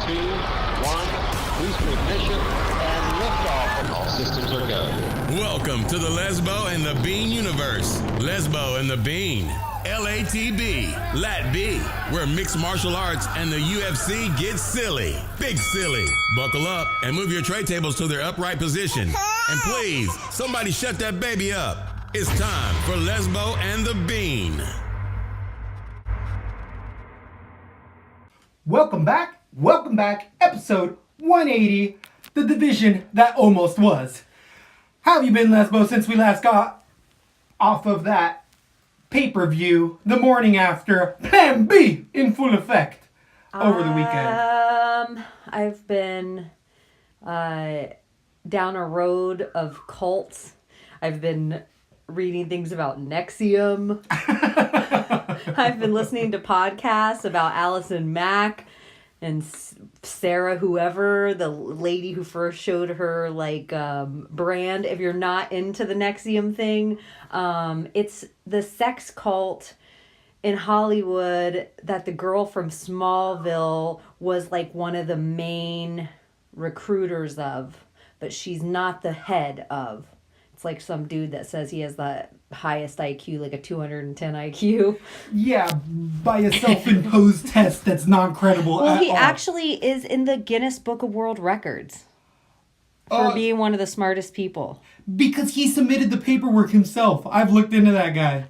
Boost ignition and liftoff. All systems are go. Welcome to the Lesbo and the Bean universe. Lesbo and the Bean. LATB, Lat B, where mixed martial arts and the UFC get silly. Big silly. Buckle up and move your tray tables to their upright position. And please, somebody shut that baby up. It's time for Lesbo and the Bean. Welcome back, episode 180, the division that almost was. How have you been, Lesbo, since we last got off of that pay-per-view the morning after Plan B in full effect over the weekend? I've been down a road of cults. I've been reading things about Nexium. I've been listening to podcasts about Allison Mack and Sarah, whoever, the lady who first showed her brand. If you're not into the Nexium thing, it's the sex cult in Hollywood that the girl from Smallville was like one of the main recruiters of, but she's not the head of. It's like some dude that says he has the highest IQ, like a 210 IQ. Yeah, by a self-imposed test that's not credible well, at all. he actually is in the Guinness Book of World Records for being one of the smartest people. Because he submitted the paperwork himself. I've looked into that guy.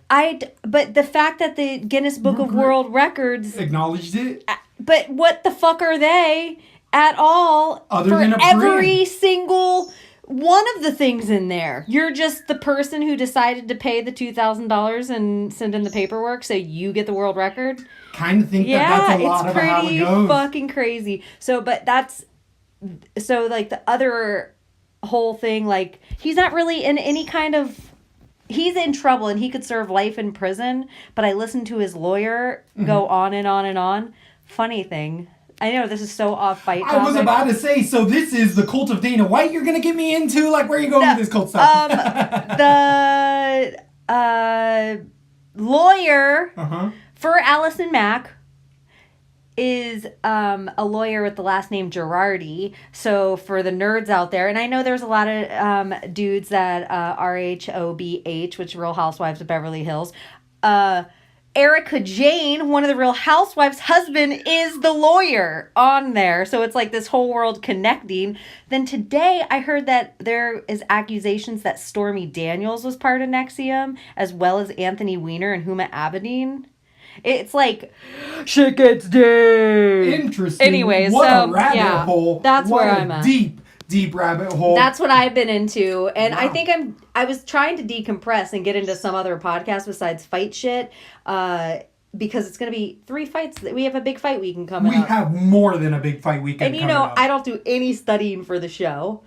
But the fact that the Guinness Book of World Records acknowledged it. But what the fuck are they at all? Other for than a every brand. Single one of the things in there. You're just the person who decided to pay the $2,000 and send in the paperwork so you get the world record. Kind of think that's a lot of how it goes. Yeah, it's pretty fucking crazy. So the other whole thing, like, he's not really in any kind of, he's in trouble and he could serve life in prison, but I listened to his lawyer go on and on and on. Funny thing, I know this is so off fight topic. I was about to say, so this is the cult of Dana White you're going to get me into? Like, where are you going with this cult stuff? The lawyer for Allison Mack is a lawyer with the last name Girardi. So for the nerds out there, and I know there's a lot of dudes that RHOBH, which Real Housewives of Beverly Hills, Erica Jane, one of the Real Housewives' husband, is the lawyer on there. So it's like this whole world connecting. Then today I heard that there is accusations that Stormy Daniels was part of Nexium, as well as Anthony Weiner and Huma Abedin. It's like, shit gets deep. Interesting. Anyways, what so, a rabbit hole. That's what where a I'm at. Deep rabbit hole. That's what I've been into. And wow. I think I was trying to decompress and get into some other podcast besides fight shit. Because it's going to be 3 fights. We have a big fight weekend coming up. We have more than a big fight weekend coming up. I don't do any studying for the show.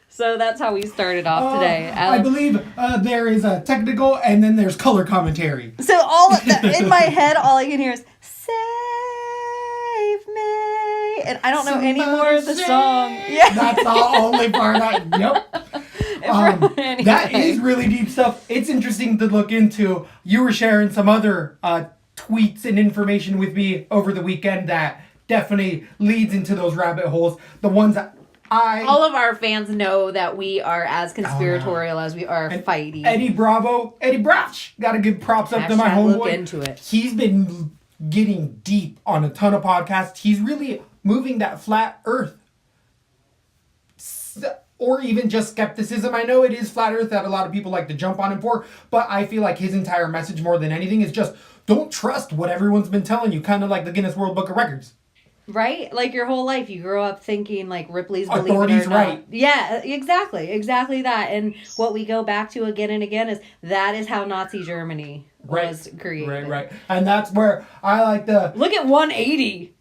So that's how we started off today. I believe there is a technical and then there's color commentary. So in my head, all I can hear is, save me. And I don't know any more of the song. Yeah. That's the only part Yep. That is really deep stuff. It's interesting to look into. You were sharing some other tweets and information with me over the weekend that definitely leads into those rabbit holes. The ones that all of our fans know that we are as conspiratorial as we are fighty. Eddie Bravo, gotta give props up to my homeboy. Look into it. He's been getting deep on a ton of podcasts. He's really moving that flat earth or even just skepticism. I know it is flat earth that a lot of people like to jump on him for, but I feel like his entire message more than anything is just don't trust what everyone's been telling you, kind of like the Guinness World Book of Records. Right? Like your whole life, you grow up thinking like Ripley's Believe Authorities It or Not. right. Yeah, exactly that. And what we go back to again and again is that is how Nazi Germany was created. Right. And that's where I like to look at 180.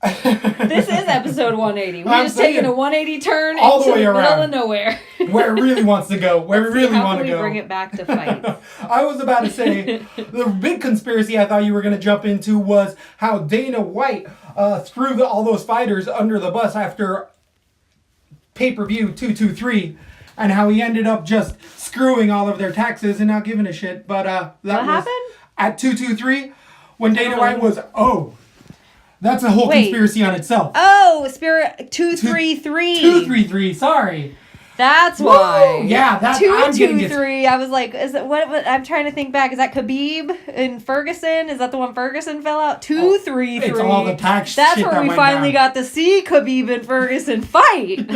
This is episode 180. We're just taking a 180 turn all into the way the around. middle of nowhere. Where it really wants to go. Where we really want to go. How can we bring it back to fights? I was about to say, the big conspiracy I thought you were going to jump into was how Dana White threw all those fighters under the bus after pay-per-view 223, and how he ended up just screwing all of their taxes and not giving a shit. But that what happened? At 223, when Dana White was, That's a whole conspiracy on itself. Oh, Spirit 233. 233. Sorry. That's why. Woo! Yeah, that's 223. I was like, is it what? I'm trying to think back. Is that Khabib and Ferguson? Is that the one Ferguson fell out? 233. It's all the tax That's shit where that we went finally down. got to see Khabib and Ferguson fight.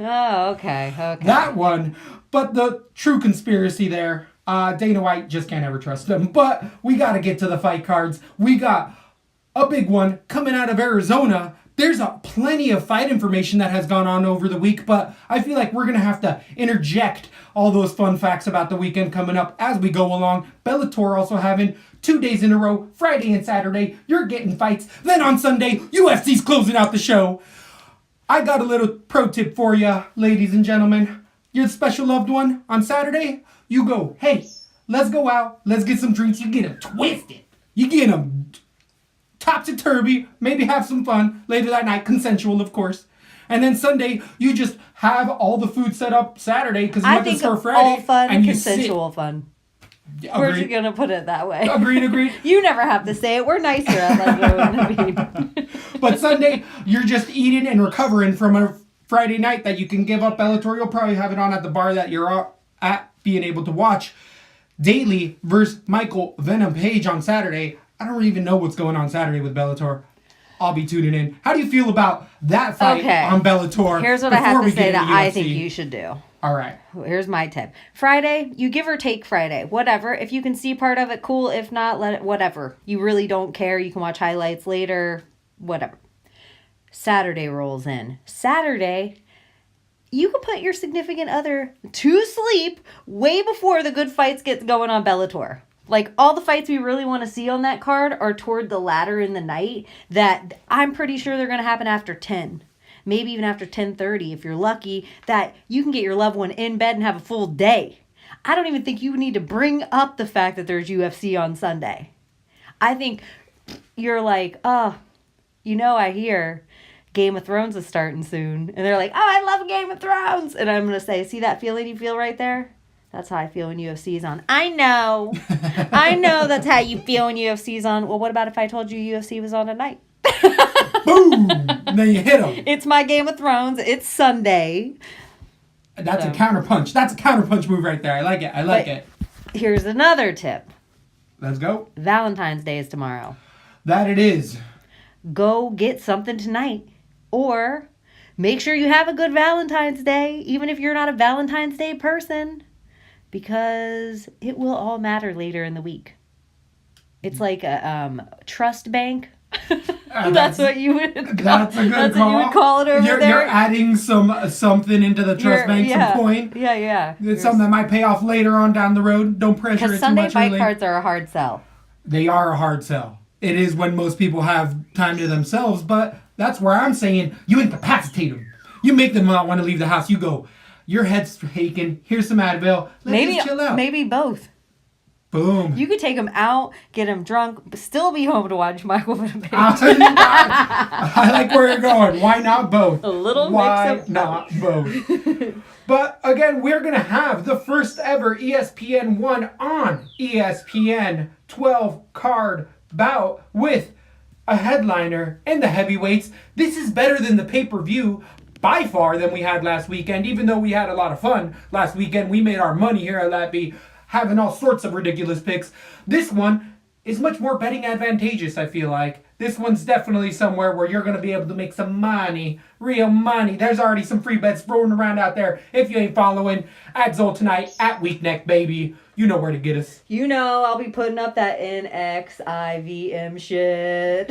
Oh, okay. That one. But the true conspiracy there, Dana White just can't ever trust them. But we got to get to the fight cards. We got a big one coming out of Arizona. There's plenty of fight information that has gone on over the week, but I feel like we're going to have to interject all those fun facts about the weekend coming up as we go along. Bellator also having 2 days in a row, Friday and Saturday. You're getting fights. Then on Sunday, UFC's closing out the show. I got a little pro tip for you, ladies and gentlemen. Your special loved one on Saturday, you go, hey, let's go out. Let's get some drinks. You get them twisted. You get them topsy-turvy, maybe have some fun later that night, consensual of course. And then Sunday, you just have all the food set up Saturday because you want this for Friday. All fun, and consensual fun. We're just going to put it that way. Agreed. You never have to say it. We're nicer at Lesbo. But Sunday, you're just eating and recovering from a Friday night that you can give up Bellator. You'll probably have it on at the bar that you're at, being able to watch. Daly versus Michael Venom Paige on Saturday. I don't even know what's going on Saturday with Bellator. I'll be tuning in. How do you feel about that fight on Bellator? Here's what I have to say that I think you should do. All right. Here's my tip. Friday, you give or take Friday. Whatever. If you can see part of it, cool. If not, let it, whatever. You really don't care. You can watch highlights later. Whatever. Saturday rolls in. Saturday, you can put your significant other to sleep way before the good fights get going on Bellator. Like, all the fights we really want to see on that card are toward the latter in the night that I'm pretty sure they're going to happen after 10. Maybe even after 10:30 if you're lucky, that you can get your loved one in bed and have a full day. I don't even think you need to bring up the fact that there's UFC on Sunday. I think you're like, oh, I hear Game of Thrones is starting soon. And they're like, oh, I love Game of Thrones. And I'm going to say, see that feeling you feel right there? That's how I feel when UFC is on. I know. I know that's how you feel when UFC is on. Well, what about if I told you UFC was on tonight? Boom! And then you hit them. It's my Game of Thrones. It's Sunday. That's a counterpunch. That's a counterpunch move right there. I like it. I like it. Here's another tip. Let's go. Valentine's Day is tomorrow. That it is. Go get something tonight. Or make sure you have a good Valentine's Day, even if you're not a Valentine's Day person. Because it will all matter later in the week. It's like a trust bank. That's what you would call, that's a good that's call. What you would call it over there. You're adding something into the trust bank, some coin. Yeah. It's something that might pay off later on down the road. Don't pressure it too much. Because Sunday fight cards are a hard sell. They are a hard sell. It is when most people have time to themselves, but that's where I'm saying you incapacitate them. You make them not want to leave the house. You go, your head's aching. Here's some Advil. Let's just chill out. Maybe both. Boom. You could take them out, get them drunk, but still be home to watch Michael Venom Paige. I like where you're going. Why not both? A little Why mix of not both? But again, we're going to have the first ever ESPN 1 on ESPN 12 card bout with a headliner and the heavyweights. This is better than the pay-per-view by far than we had last weekend. Even though we had a lot of fun last weekend, we made our money here at Latby, having all sorts of ridiculous picks. This one is much more betting advantageous, I feel like. This one's definitely somewhere where you're going to be able to make some money, real money. There's already some free bets rolling around out there. If you ain't following, at Zol tonight, at Weekneck, baby. You know where to get us. You know I'll be putting up that NXIVM shit.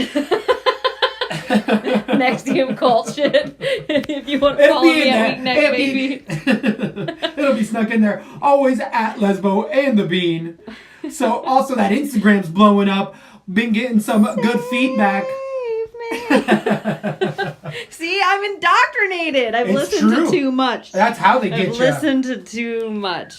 Nexium cult shit. If you want to follow me at Weekneck, baby. It'll be snuck in there. Always at Lesbo and the Bean. So also that Instagram's blowing up. Been getting some good feedback. See, I'm indoctrinated. I've listened to too much. That's how they get you. I've listened to too much.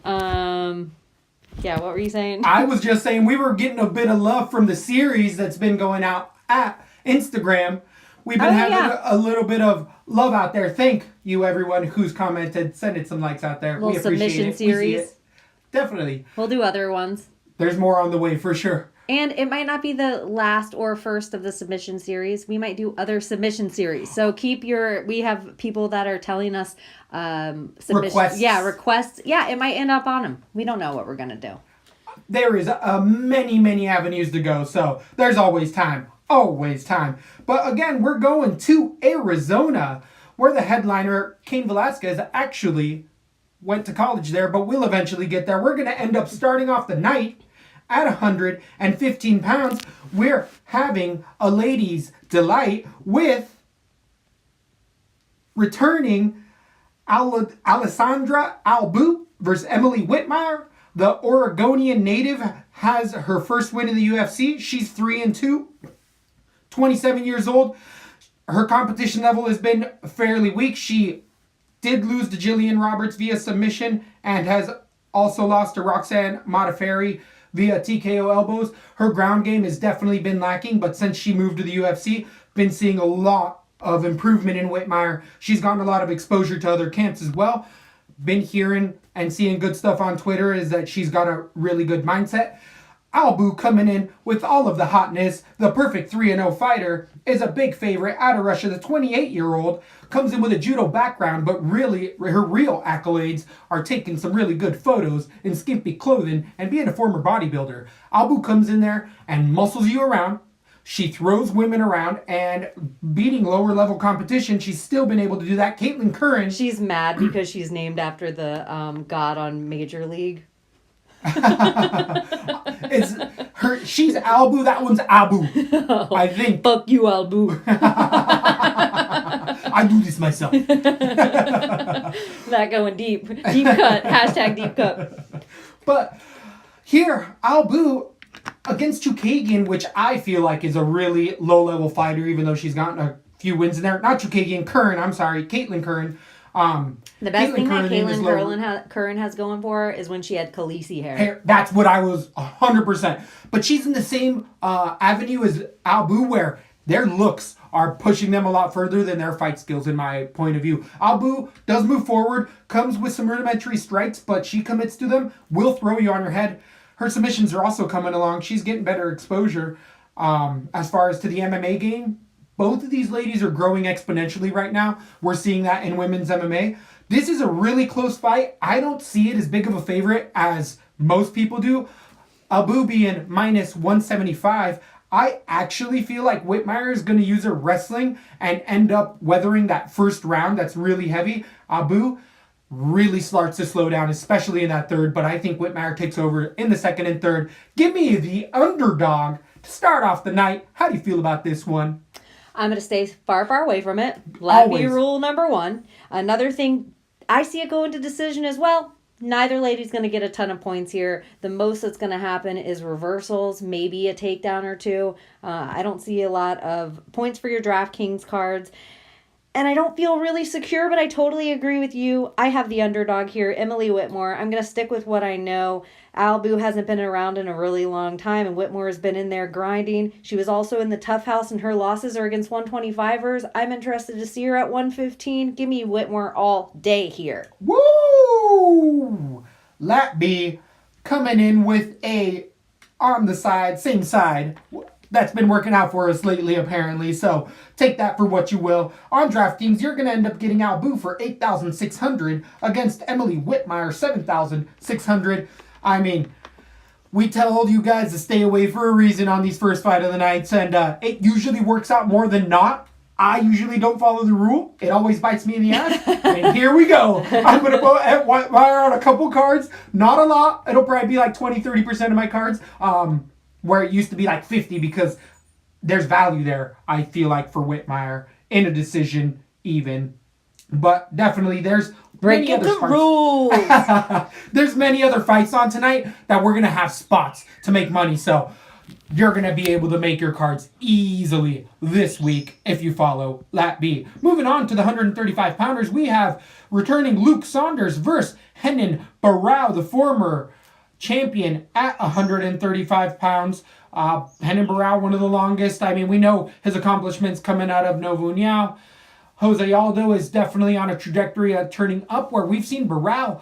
Yeah, what were you saying? I was just saying we were getting a bit of love from the series that's been going out at Instagram. We've been having a little bit of love out there. Thank you, everyone who's commented. Sending some likes out there. Little we appreciate submission it. series. We see it. Definitely. We'll do other ones. There's more on the way for sure. And it might not be the last or first of the submission series. We might do other submission series. So we have people that are telling us requests. Yeah, requests. Yeah, it might end up on them. We don't know what we're going to do. There is many avenues to go, so there's always time. Always time. But again, we're going to Arizona, where the headliner, Cain Velasquez, actually went to college there, but we'll eventually get there. We're going to end up starting off the night at 115 pounds. We're having a ladies' delight with returning Alessandra Albu versus Emily Whitmire. The Oregonian native has her first win in the UFC. She's 3-2, 27 years old. Her competition level has been fairly weak. She did lose to Jillian Roberts via submission and has also lost to Roxanne Modafferi via TKO elbows. Her ground game has definitely been lacking, but since she moved to the UFC, been seeing a lot of improvement in Whitmire. She's gotten a lot of exposure to other camps as well. Been hearing and seeing good stuff on Twitter is that she's got a really good mindset. Albu coming in with all of the hotness, the perfect 3-0 fighter, is a big favorite out of Russia. The 28-year-old comes in with a judo background, but really her real accolades are taking some really good photos in skimpy clothing and being a former bodybuilder. Albu comes in there and muscles you around. She throws women around, and beating lower level competition, she's still been able to do that. Caitlin Curran. She's mad because she's named after the god on Major League. She's Albu, that one's Abu. I think. Fuck you, Albu. I do this myself. That going deep. Deep cut. Hashtag deep cut. But here, Albu against Chukagian, which I feel like is a really low-level fighter, even though she's gotten a few wins in there. Not Chukagian, Caitlin Curran. The best thing that Caitlin Curran has going for her is when she had Khaleesi hair. That's what I was 100%. But she's in the same avenue as Albu, where their looks are pushing them a lot further than their fight skills, in my point of view. Albu does move forward, comes with some rudimentary strikes, but she commits to them, will throw you on your head. Her submissions are also coming along. She's getting better exposure as far as to the MMA game. Both of these ladies are growing exponentially right now. We're seeing that in women's MMA. This is a really close fight. I don't see it as big of a favorite as most people do. Albu being minus 175. I actually feel like Whitmire is going to use her wrestling and end up weathering that first round that's really heavy. Albu really starts to slow down, especially in that third, but I think Whitmire takes over in the second and third. Give me the underdog to start off the night. How do you feel about this one? I'm going to stay far away from it. Lat B rule number 1. Another thing, I see it going to decision as well. Neither lady's going to get a ton of points here. The most that's going to happen is reversals, maybe a takedown or two. I don't see a lot of points for your DraftKings cards. And I don't feel really secure, but I totally agree with you. I have the underdog here, Emily Whitmore. I'm going to stick with what I know. Albu hasn't been around in a really long time, and Whitmore has been in there grinding. She was also in the Tough House, and her losses are against 125ers. I'm interested to see her at 115. Give me Whitmore all day here. Woo! Lat B coming in with a on the side, same side. That's been working out for us lately, apparently. So take that for what you will. On DraftKings, you're going to end up getting Albu for $8,600 against Emily Whitmire, $7,600. I mean, we tell you guys to stay away for a reason on these first fight of the nights, and it usually works out more than not. I usually don't follow the rule. It always bites me in the ass. And here we go. I'm going to wire out a couple cards. Not a lot. It'll probably be like 20-30% of my cards. Where it used to be like 50 because there's value there, I feel like, for Whitmire in a decision even. But definitely there's breaking the rules. There's many other fights on tonight that we're going to have spots to make money. So you're going to be able to make your cards easily this week if you follow Lat B. Moving on to the 135-pounders, we have returning Luke Saunders versus Renan Barao, the former champion at 135 pounds. Renan Barao, one of the longest. I mean, we know his accomplishments coming out of Novo União. Jose Aldo is definitely on a trajectory of turning upward. We've seen Barao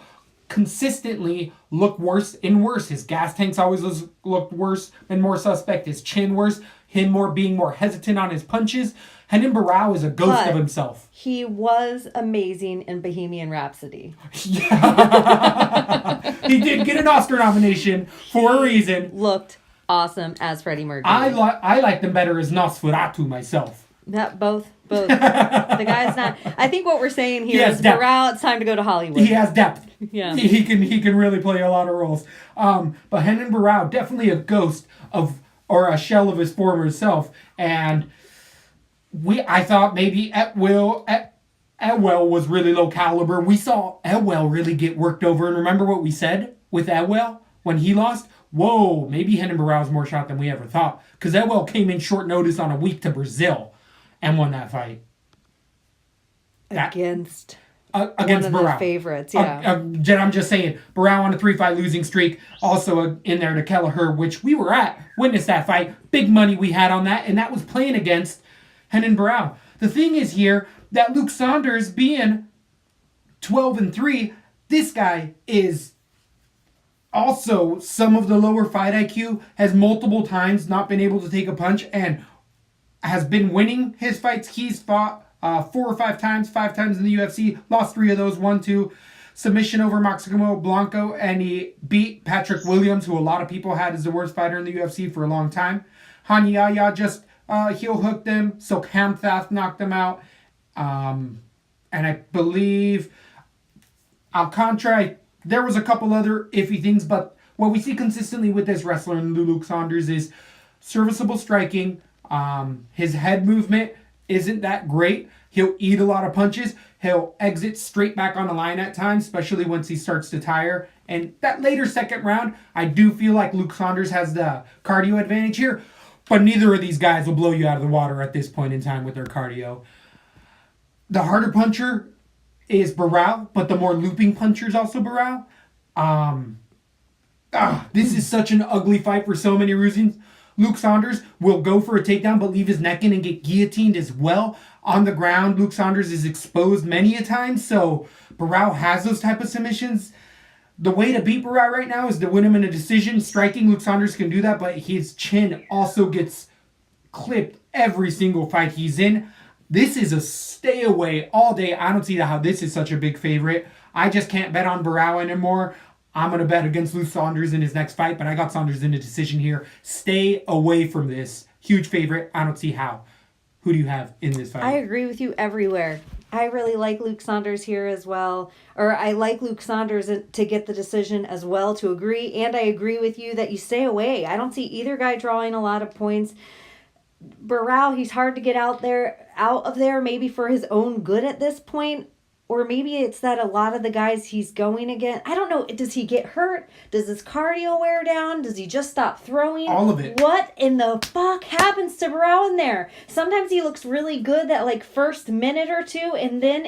consistently looked worse and worse. His gas tanks always looked worse and more suspect. His chin worse. Him being more hesitant on his punches. Renan Barão is a ghost of himself. He was amazing in Bohemian Rhapsody. Yeah. He did get an Oscar nomination for a reason. Looked awesome as Freddie Mercury. I liked him better as Nosferatu myself. Both. The guy's not. I think what we're saying here is Burrell, it's time to go to Hollywood. He has depth. Yeah. He can really play a lot of roles. But Renan Barão, definitely a ghost or a shell of his former self. And I thought maybe Etwell was really low caliber. We saw Etwell really get worked over. And remember what we said with Etwell when he lost? Whoa, maybe Renan Barão's more shot than we ever thought. Because Etwell came in short notice on a week to Brazil and won that fight. Against Against one of Burrell. the favorites, yeah. I'm just saying, Burrell on a 3-fight losing streak. Also in there to Kelleher, which we were at. Witnessed that fight. Big money we had on that. And that was playing against Renan Barão. The thing is here, that Luke Saunders being 12-3, this guy is also some of the lower fight IQ, has multiple times not been able to take a punch, and has been winning his fights. He's fought 4 or 5 times, 5 times in the UFC, lost 3 of those, 1-2. Submission over Maximo Blanco, and he beat Patrick Williams, who a lot of people had as the worst fighter in the UFC for a long time. Hanyaya just heel hooked him. Silk Hamthath knocked him out. And I believe Alcantara, there was a couple other iffy things, but what we see consistently with this wrestler in Luke Saunders is serviceable striking. His head movement isn't that great. He'll eat a lot of punches. He'll exit straight back on the line at times, especially once he starts to tire. And that later second round, I do feel like Luke Saunders has the cardio advantage here. But neither of these guys will blow you out of the water at this point in time with their cardio. The harder puncher is Burrell, but the more looping puncher is also Burrell. This is such an ugly fight for so many reasons. Luke Saunders will go for a takedown but leave his neck in and get guillotined as well. On the ground, Luke Saunders is exposed many a time, so Burrell has those type of submissions. The way to beat Burrell right now is to win him in a decision. Striking, Luke Saunders can do that, but his chin also gets clipped every single fight he's in. This is a stay away all day. I don't see how this is such a big favorite. I just can't bet on Burrell anymore. I'm going to bet against Luke Saunders in his next fight, but I got Saunders in a decision here. Stay away from this. Huge favorite. I don't see how. Who do you have in this fight? I agree with you everywhere. I really like Luke Saunders here as well. Or I like Luke Saunders to get the decision as well, to agree. And I agree with you that you stay away. I don't see either guy drawing a lot of points. Burrell, he's hard to get out of there, maybe for his own good at this point. Or maybe it's that a lot of the guys he's going against, I don't know, does he get hurt? Does his cardio wear down? Does he just stop throwing? All of it. What in the fuck happens to Burrell in there? Sometimes he looks really good that first minute or two, and then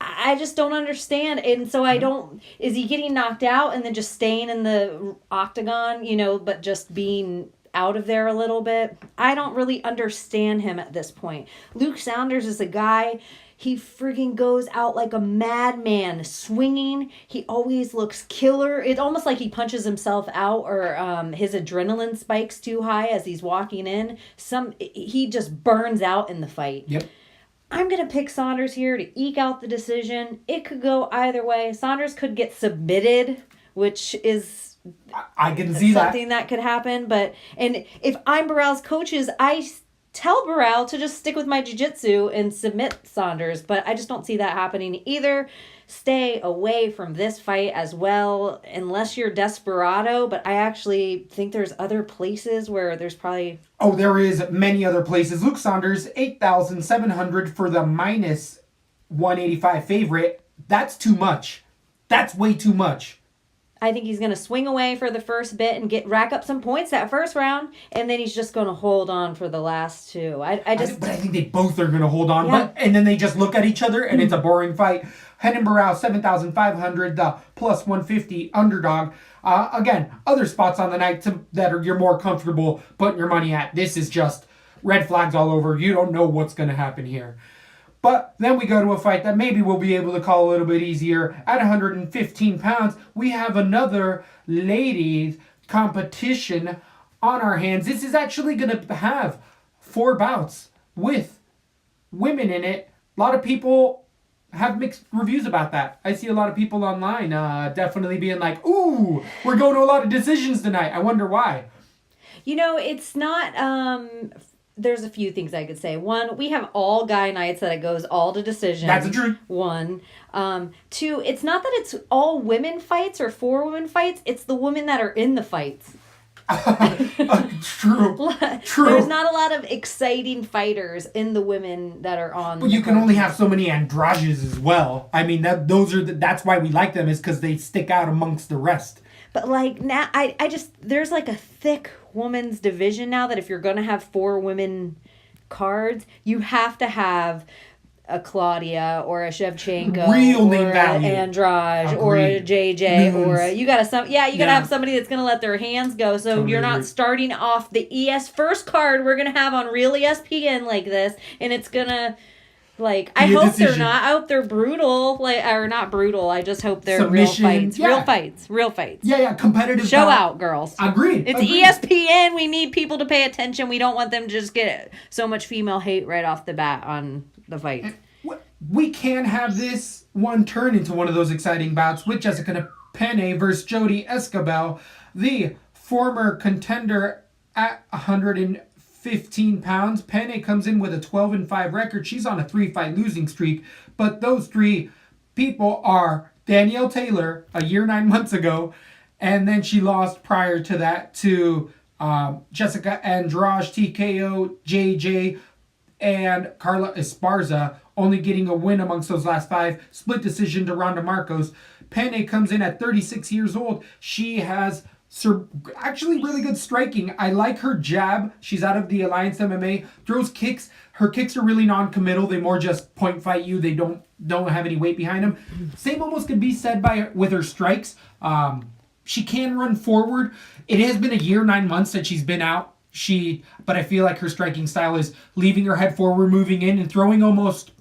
I just don't understand. And so is he getting knocked out and then just staying in the octagon, but just being out of there a little bit? I don't really understand him at this point. Luke Saunders is a guy, he freaking goes out like a madman, swinging. He always looks killer. It's almost like he punches himself out, or his adrenaline spikes too high as he's walking in. He just burns out in the fight. Yep. I'm going to pick Saunders here to eke out the decision. It could go either way. Saunders could get submitted, which is I can see something that could happen. And if I'm Burrell's coaches, I tell Burrell to just stick with my jiu-jitsu and submit Saunders, but I just don't see that happening either. Stay away from this fight as well, unless you're desperado, but I actually think there's other places where there's probably... Oh, there is many other places. Luke Saunders, 8,700 for the minus 185 favorite. That's too much. That's way too much. I think he's going to swing away for the first bit and rack up some points that first round, and then he's just going to hold on for the last two. But I think they both are going to hold on, yeah. And then they just look at each other, and it's a boring fight. Renan Barão, 7,500, the plus 150 underdog. Again, other spots on the night you're more comfortable putting your money at. This is just red flags all over. You don't know what's going to happen here. But then we go to a fight that maybe we'll be able to call a little bit easier. At 115 pounds, we have another ladies competition on our hands. This is actually going to have 4 bouts with women in it. A lot of people have mixed reviews about that. I see a lot of people online definitely being like, ooh, we're going to a lot of decisions tonight. I wonder why. You know, it's not... There's a few things I could say. One, we have all guy nights that it goes all to decision. That's the truth. 1. 2, it's not that it's all women fights or 4 women fights. It's the women that are in the fights. True. There's not a lot of exciting fighters in the women that are on. But you can only have so many androgynes as well. I mean, that's why we like them, is because they stick out amongst the rest. But like now, I just, there's like a thick women's division now that if you're gonna have 4 women cards, you have to have a Claudia or a Shevchenko Real or name value. an Andrade or a JJ or a, you gotta have somebody that's gonna let their hands go, so Totally you're not agree. starting off the first card we're gonna have on real ESPN like this, and it's gonna like, I hope they're not. I hope they're brutal, or not brutal. I just hope they're Submissions, real fights. Yeah, competitive. Show out, girls. Agreed. It's ESPN. We need people to pay attention. We don't want them to just get so much female hate right off the bat on the fight. We can have this one turn into one of those exciting bouts with Jessica Penne versus Jodi Esquibel, the former contender at 115 pounds. Penne comes in with a 12-5 record. She's on a 3-fight losing streak. But those 3 people are Danielle Taylor a year 9 months ago, and then she lost prior to that to Jessica Andrade, TKO, JJ, and Carla Esparza, only getting a win amongst those last 5. Split decision to Ronda Marcos. Penne comes in at 36 years old. She has actually really good striking. I like her jab. She's out of the Alliance MMA. Throws kicks. Her kicks are really non-committal. They more just point fight you. They don't have any weight behind them. Same almost could be said with her strikes. She can run forward. It has been a year, 9 months that she's been out. But I feel like her striking style is leaving her head forward, moving in, and throwing almost,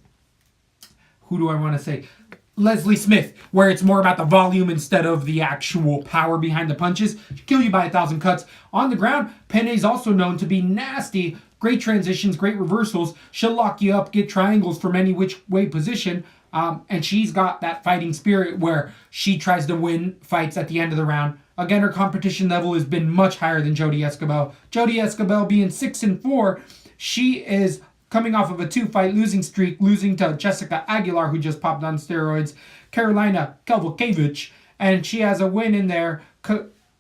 who do I want to say? Leslie Smith, where it's more about the volume instead of the actual power behind the punches. She'll kill you by 1,000 cuts. On the ground, Penne is also known to be nasty. Great transitions, great reversals. She'll lock you up, get triangles from any which way position. And she's got that fighting spirit where she tries to win fights at the end of the round. Again, her competition level has been much higher than Jodi Esquibel. Jodi Esquibel being 6-4, she is coming off of a 2-fight losing streak, losing to Jessica Aguilar, who just popped on steroids, Carolina Kowalkiewicz, and she has a win in there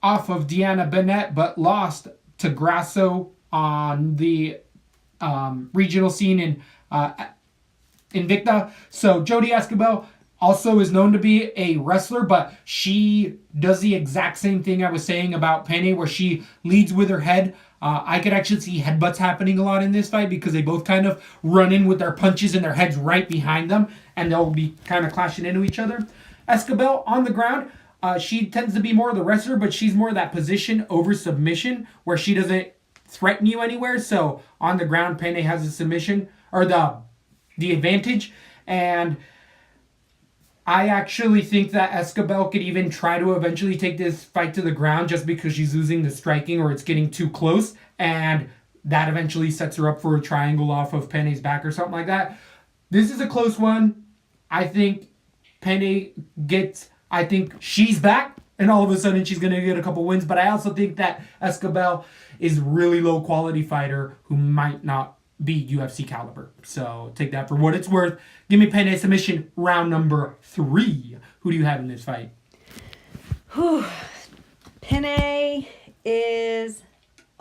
off of Deanna Bennett, but lost to Grasso on the regional scene in Invicta. So Jodi Esquibel also is known to be a wrestler, but she does the exact same thing I was saying about Penne, where she leads with her head. I could actually see headbutts happening a lot in this fight because they both kind of run in with their punches and their heads right behind them, and they'll be kind of clashing into each other. Esquibel on the ground, she tends to be more of the wrestler, but she's more that position over submission where she doesn't threaten you anywhere. So on the ground, Penne has a submission or the advantage, and I actually think that Esquibel could even try to eventually take this fight to the ground just because she's losing the striking or it's getting too close, and that eventually sets her up for a triangle off of Penne's back or something like that. This is a close one. I think I think she's back, and all of a sudden she's going to get a couple wins, but I also think that Esquibel is really low quality fighter who might not be UFC caliber. So take that for what it's worth. Give me Penne submission round number 3. Who do you have in this fight? Penne is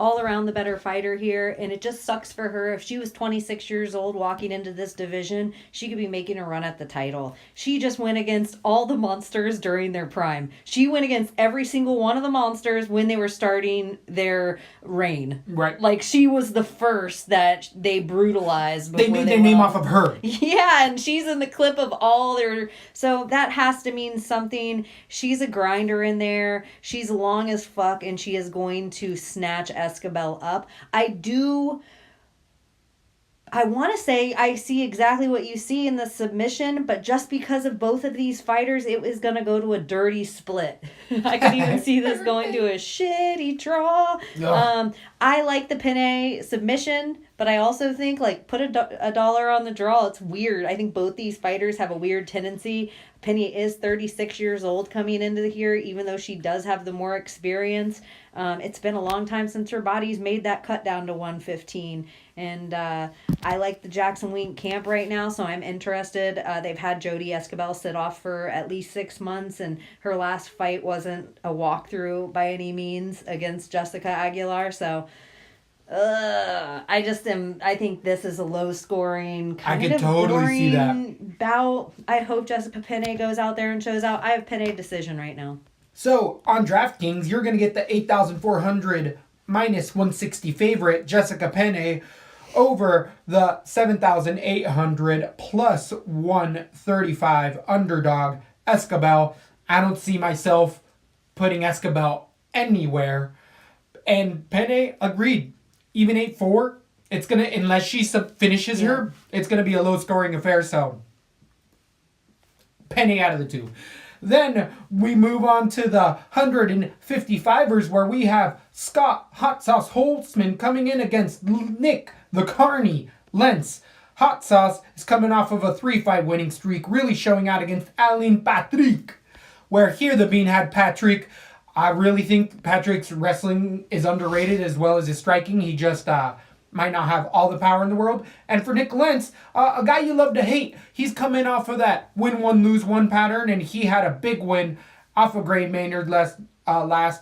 all around the better fighter here, and it just sucks for her. If she was 26 years old walking into this division, she could be making a run at the title. She just went against all the monsters during their prime. She went against every single one of the monsters when they were starting their reign. Right. Like, she was the first that they brutalized before they made their name off of her. Yeah, and she's in the clip of all their... So that has to mean something. She's a grinder in there. She's long as fuck, and she is going to snatch Esquibel up. I do I want to say I see exactly what you see in the submission, but just because of both of these fighters, it was going to go to a dirty split. I could even see this going to a shitty draw. I like the Penne submission, but I also think, like, put a dollar on the draw. It's weird. I think both these fighters have a weird tendency. Penne is 36 years old coming into here, even though she does have the more experience. It's been a long time since her body's made that cut down to 115. And I like the Jackson Wink camp right now, so I'm interested. They've had Jodi Esquibel sit off for at least 6 months, and her last fight wasn't a walkthrough by any means against Jessica Aguilar. So I think this is a low scoring, kind of boring see that. Bout. I hope Jessica Penne goes out there and shows out. I have Penne decision right now. So on DraftKings, you're going to get the 8,400 minus 160 favorite, Jessica Penne, over the 7,800 plus 135 underdog, Esquibel. I don't see myself putting Esquibel anywhere. And Penne agreed. Even 8-4, it's going to, unless she finishes her, it's going to be a low scoring affair. So Penne out of the two. Then we move on to the 155ers, where we have Scott Hot Sauce Holtzman coming in against Nick the Carney Lentz. Hot Sauce is coming off of a 3-fight winning streak, really showing out against Alain Patrick, where here the Bean had Patrick. I really think Patrick's wrestling is underrated as well as his striking. He just might not have all the power in the world. And for Nick Lentz, a guy you love to hate, he's coming off of that win one, lose one pattern, and he had a big win off of Gray Maynard last,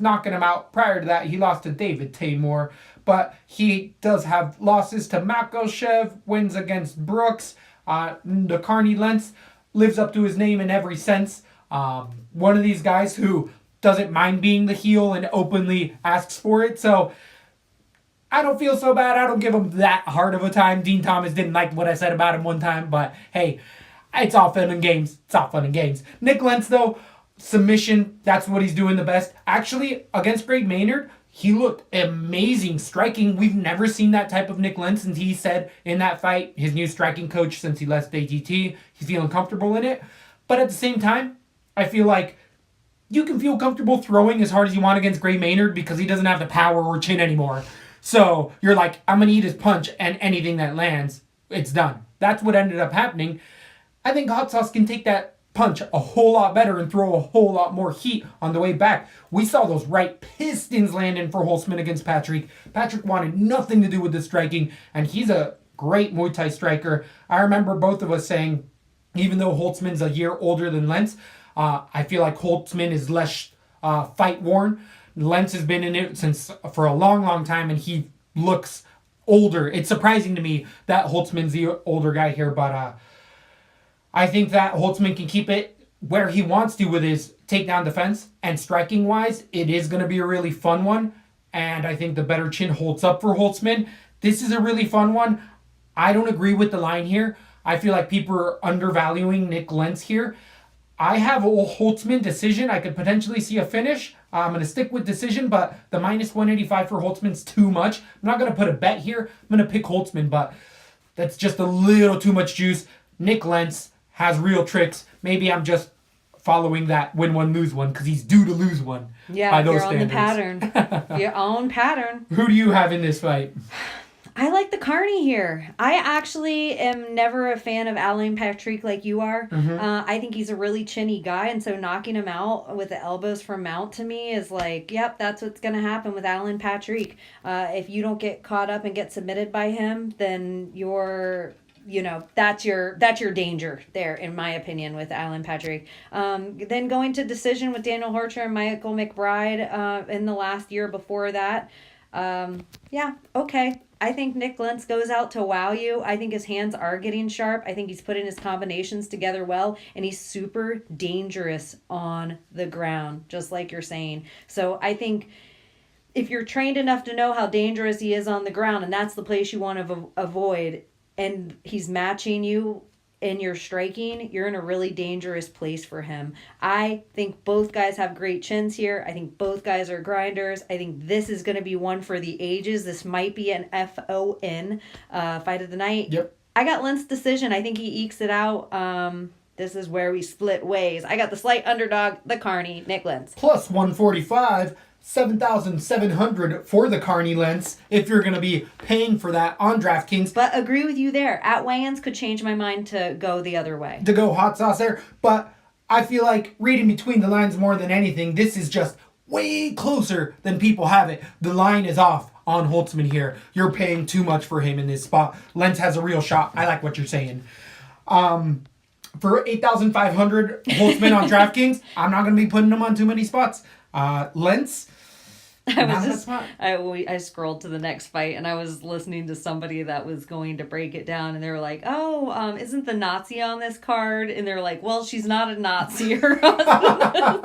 knocking him out. Prior to that, he lost to David Taymor, but he does have losses to Makoshev, wins against Brooks. The Carney Lentz lives up to his name in every sense. One of these guys who doesn't mind being the heel and openly asks for it, so I don't feel so bad. I don't give him that hard of a time. Dean Thomas didn't like what I said about him one time, but hey, it's all fun and games. It's all fun and games. Nick Lentz, though, submission, that's what he's doing the best. Actually, against Greg Maynard, he looked amazing striking. We've never seen that type of Nick Lentz, and he said in that fight, his new striking coach since he left ATT, he's feeling comfortable in it. But at the same time, I feel like you can feel comfortable throwing as hard as you want against Greg Maynard because he doesn't have the power or chin anymore. So you're like, I'm going to eat his punch, and anything that lands, it's done. That's what ended up happening. I think Hot Sauce can take that punch a whole lot better and throw a whole lot more heat on the way back. We saw those right pistons landing for Holtzman against Patrick. Patrick wanted nothing to do with the striking, and he's a great Muay Thai striker. I remember both of us saying, even though Holtzman's a year older than Lentz, I feel like Holtzman is less fight-worn. Lentz has been in it for a long, long time, and he looks older. It's surprising to me that Holtzman's the older guy here, but I think that Holtzman can keep it where he wants to with his takedown defense, and striking-wise, it is going to be a really fun one, and I think the better chin holds up for Holtzman. This is a really fun one. I don't agree with the line here. I feel like people are undervaluing Nick Lentz here. I have a Holtzman decision. I could potentially see a finish. I'm going to stick with decision, but the minus 185 for Holtzman's too much. I'm not going to put a bet here. I'm going to pick Holtzman, but that's just a little too much juice. Nick Lentz has real tricks. Maybe I'm just following that win one, lose one, because he's due to lose one. Yeah, by those you're on standards. the pattern. Your own pattern. Who do you have in this fight? I like the Carney here. I actually am never a fan of Alain Patrick like you are. Mm-hmm. I think he's a really chinny guy, and so knocking him out with the elbows from Mount to me is like, yep, that's what's going to happen with Alain Patrick. If you don't get caught up and get submitted by him, then you're... that's your danger there, in my opinion, with Alain Patrick. Then going to decision with Daniel Horcher and Michael McBride in the last year before that. Okay. I think Nick Lentz goes out to wow you. I think his hands are getting sharp. I think he's putting his combinations together well, and he's super dangerous on the ground, just like you're saying. So I think if you're trained enough to know how dangerous he is on the ground, and that's the place you want to avoid, and he's matching you in your striking, you're in a really dangerous place for him. I think both guys have great chins here. I think both guys are grinders. I think this is going to be one for the ages. This might be an FON fight of the night. Yep. I got Lentz decision. I think he ekes it out. This is where we split ways. I got the slight underdog, the Carney, Nick Lentz. Plus 145, 7,700 for the Carney Lentz if you're going to be paying for that on DraftKings. But agree with you there. At weigh-ins could change my mind to go the other way. To go hot sauce there. But I feel like reading between the lines more than anything, this is just way closer than people have it. The line is off on Holtzman here. You're paying too much for him in this spot. Lentz has a real shot. I like what you're saying. For 8,500 Holtzman on DraftKings, I'm not going to be putting him on too many spots. Lentz, I scrolled to the next fight and I was listening to somebody that was going to break it down and they were like, isn't the Nazi on this card? And they're like, well, she's not a Nazi. Her husband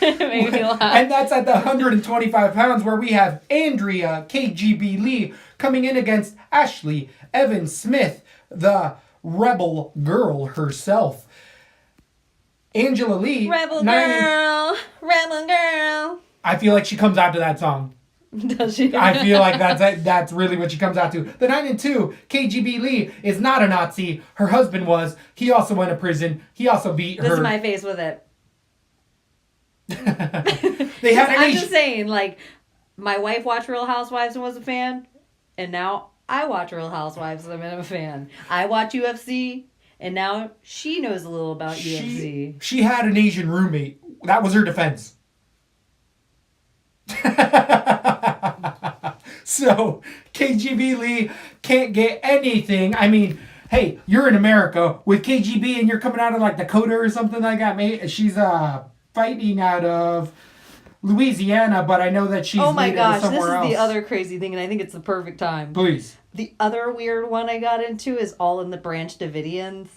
It made me laugh. And that's at the 125 pounds where we have Andrea KGB Lee coming in against Ashlee EvansSmith, the rebel girl herself. Angela Lee. Rebel girl. I feel like she comes out to that song. Does she? I feel like that's really what she comes out to. The 9-2, KGB Lee is not a Nazi. Her husband was. He also went to prison. He also beat her. This is my face with it. They had I'm just saying, like, my wife watched Real Housewives and was a fan, and now I watch Real Housewives and I'm a fan. I watch UFC, and now she knows a little about UFC. She had an Asian roommate. That was her defense. So, KGB Lee can't get anything. I mean, hey, you're in America with KGB and you're coming out of like Dakota or something like that, mate. She's fighting out of Louisiana, but I know that she's somewhere else. This is the other crazy thing, and I think it's the perfect time. Please. The other weird one I got into is all in the Branch Davidians.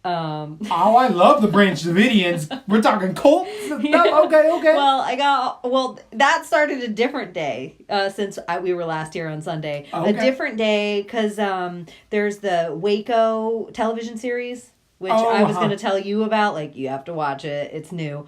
Oh, I love the Branch Davidians. We're talking Colts. No, okay. Well, that started a different day since we were last here on Sunday. Okay. A different day because there's the Waco television series, which I was going to tell you about. Like, you have to watch it. It's new.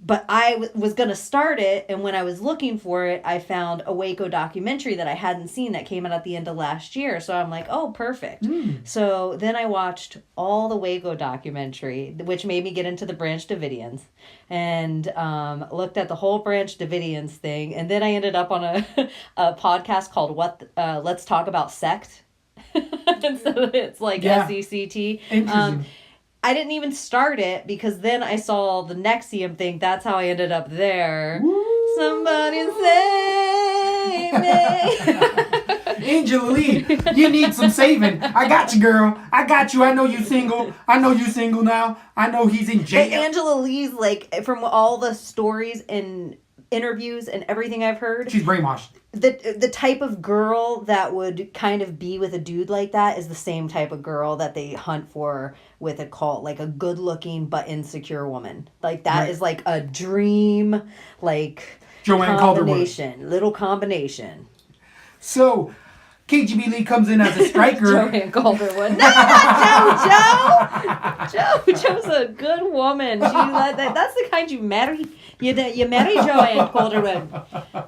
But I was going to start it, and when I was looking for it, I found a Waco documentary that I hadn't seen that came out at the end of last year. So I'm like, oh, perfect. So then I watched all the Waco documentary, which made me get into the Branch Davidians, and looked at the whole Branch Davidians thing. And then I ended up on a podcast called Let's Talk About Sect. And so it's like SECT. Interesting. I didn't even start it because then I saw the Nexium thing. That's how I ended up there. Woo. Somebody save me. Angela Lee, you need some saving. I got you, girl. I got you. I know you single. I know you single now. I know he's in jail. And Angela Lee's, like, from all the stories and interviews and everything I've heard, she's brainwashed. The type of girl that would kind of be with a dude like that is the same type of girl that they hunt for with a cult, like a good looking but insecure woman. Like that is like a dream, like Joanne combination, little combination. So KGB Lee comes in as a striker. Joanne Calderwood. No, not Joe. Joe's a good woman. That's the kind you marry. You marry Joanne Calderwood,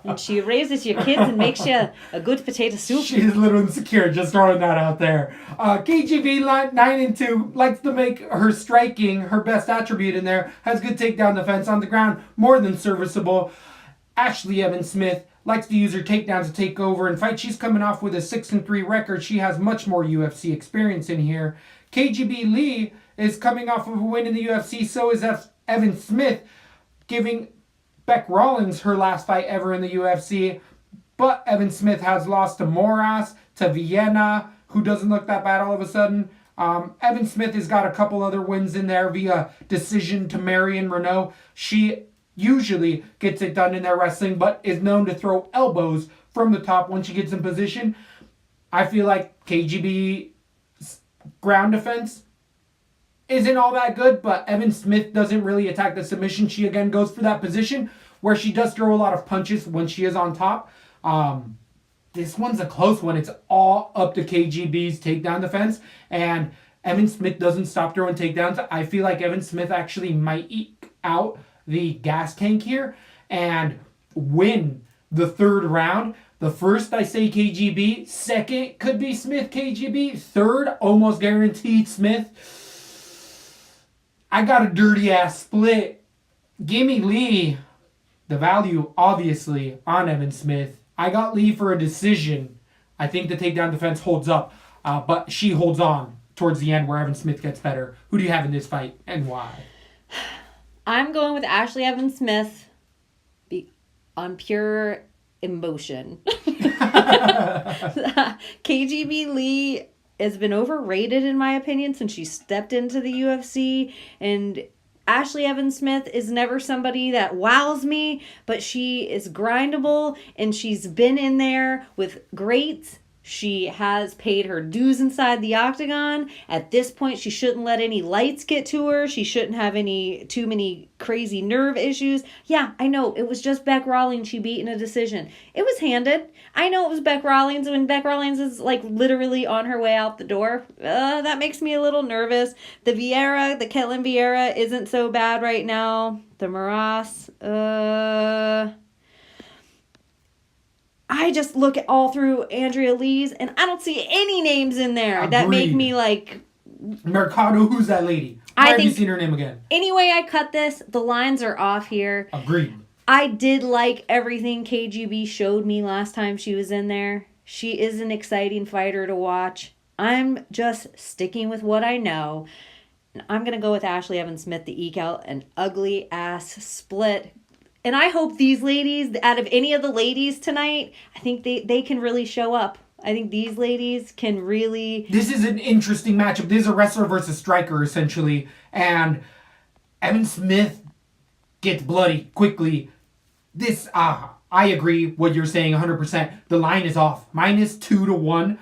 and she raises your kids and makes you a good potato soup. She's a little insecure, just throwing that out there. KGB 9-2 likes to make her striking her best attribute in there. Has good takedown defense on the ground, more than serviceable. Ashlee EvansSmith likes to use her takedowns to take over and fight. She's coming off with a 6-3 record. She has much more UFC experience in here. KGB Lee is coming off of a win in the UFC. So is EvansSmith, giving Beck Rawlings her last fight ever in the UFC. But EvansSmith has lost to Moras, to Vienna, who doesn't look that bad all of a sudden. EvansSmith has got a couple other wins in there via decision to Marion Renault. She usually gets it done in their wrestling, but is known to throw elbows from the top when she gets in position. I feel like KGB's ground defense isn't all that good, but EvansSmith doesn't really attack the submission. She again goes for that position where she does throw a lot of punches when she is on top. this one's a close one. It's all up to KGB's takedown defense. And EvansSmith doesn't stop throwing takedowns. I feel like EvansSmith actually might eke out the gas tank here and win the third round. The first, I say KGB. Second, could be Smith KGB. Third, almost guaranteed Smith. I got a dirty-ass split. Gimme Lee. The value, obviously, on EvansSmith. I got Lee for a decision. I think the takedown defense holds up. But she holds on towards the end where EvansSmith gets better. Who do you have in this fight and why? I'm going with Ashlee EvansSmith on pure emotion. KGB Lee has been overrated in my opinion since she stepped into the UFC, and Ashlee EvansSmith is never somebody that wows me, but she is grindable and she's been in there with greats. She has paid her dues inside the octagon. At this point, she shouldn't let any lights get to her. She shouldn't have too many crazy nerve issues. Yeah, I know. It was just Beck Rawlings she beat in a decision. It was handed. I know it was Beck Rawlings when Beck Rawlings is like literally on her way out the door. That makes me a little nervous. The Ketlin Vieira isn't so bad right now. The Maras, I just look at all through Andrea Lee's and I don't see any names in there that make me like... Mercado, who's that lady? Why have you seen her name again? Anyway, I cut this. The lines are off here. Agreed. I did like everything KGB showed me last time she was in there. She is an exciting fighter to watch. I'm just sticking with what I know. I'm going to go with Ashlee EvansSmith to eke out an ugly ass split. And I hope these ladies, out of any of the ladies tonight, I think they can really show up. I think these ladies can really... This is an interesting matchup. This is a wrestler versus striker, essentially. And EvansSmith gets bloody quickly. This, I agree what you're saying 100%. The line is off. -2-1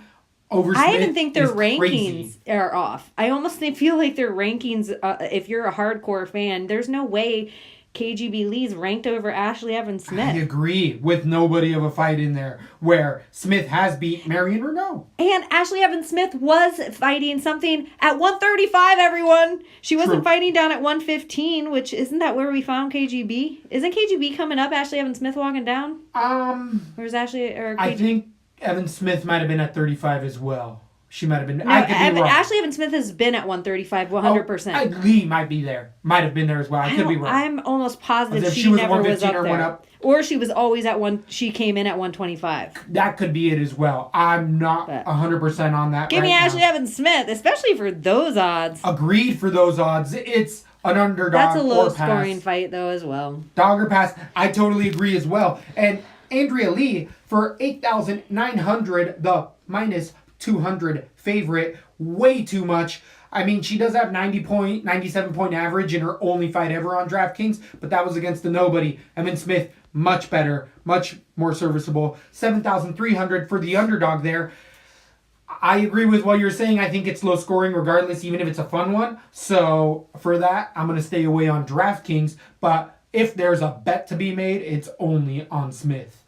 over Smith. I even think their rankings crazy. Are off. I almost feel like their rankings, if you're a hardcore fan, there's no way... KGB Lee's ranked over Ashlee EvansSmith. I agree with nobody of a fight in there where Smith has beat Marion Renault. And Ashlee EvansSmith was fighting something at 135, everyone. She wasn't fighting down at 115, which isn't that where we found KGB? Isn't KGB coming up, Ashlee EvansSmith walking down? Or is Ashlee or KGB? I think EvansSmith might have been at 35 as well. She might have been. No, I could be wrong. Ashlee EvansSmith has been at 135, 100%. Lee might be there. Might have been there as well. I could be wrong. I'm almost positive she was never was up or there. went up. Or she was always at one. She came in at 125. That could be it as well. I'm not 100% on that. Give me Ashlee EvansSmith, especially for those odds. Agreed for those odds. It's an underdog. That's a low scoring fight though as well. Dog or pass. I totally agree as well. And Andrea Lee for 8,900, the -200 favorite, way too much. I mean, she does have 97 point average in her only fight ever on DraftKings, but that was against a nobody. EvansSmith, much better, much more serviceable. 7,300 for the underdog there. I agree with what you're saying. I think it's low scoring regardless, even if it's a fun one. So for that, I'm going to stay away on DraftKings. But if there's a bet to be made, it's only on Smith.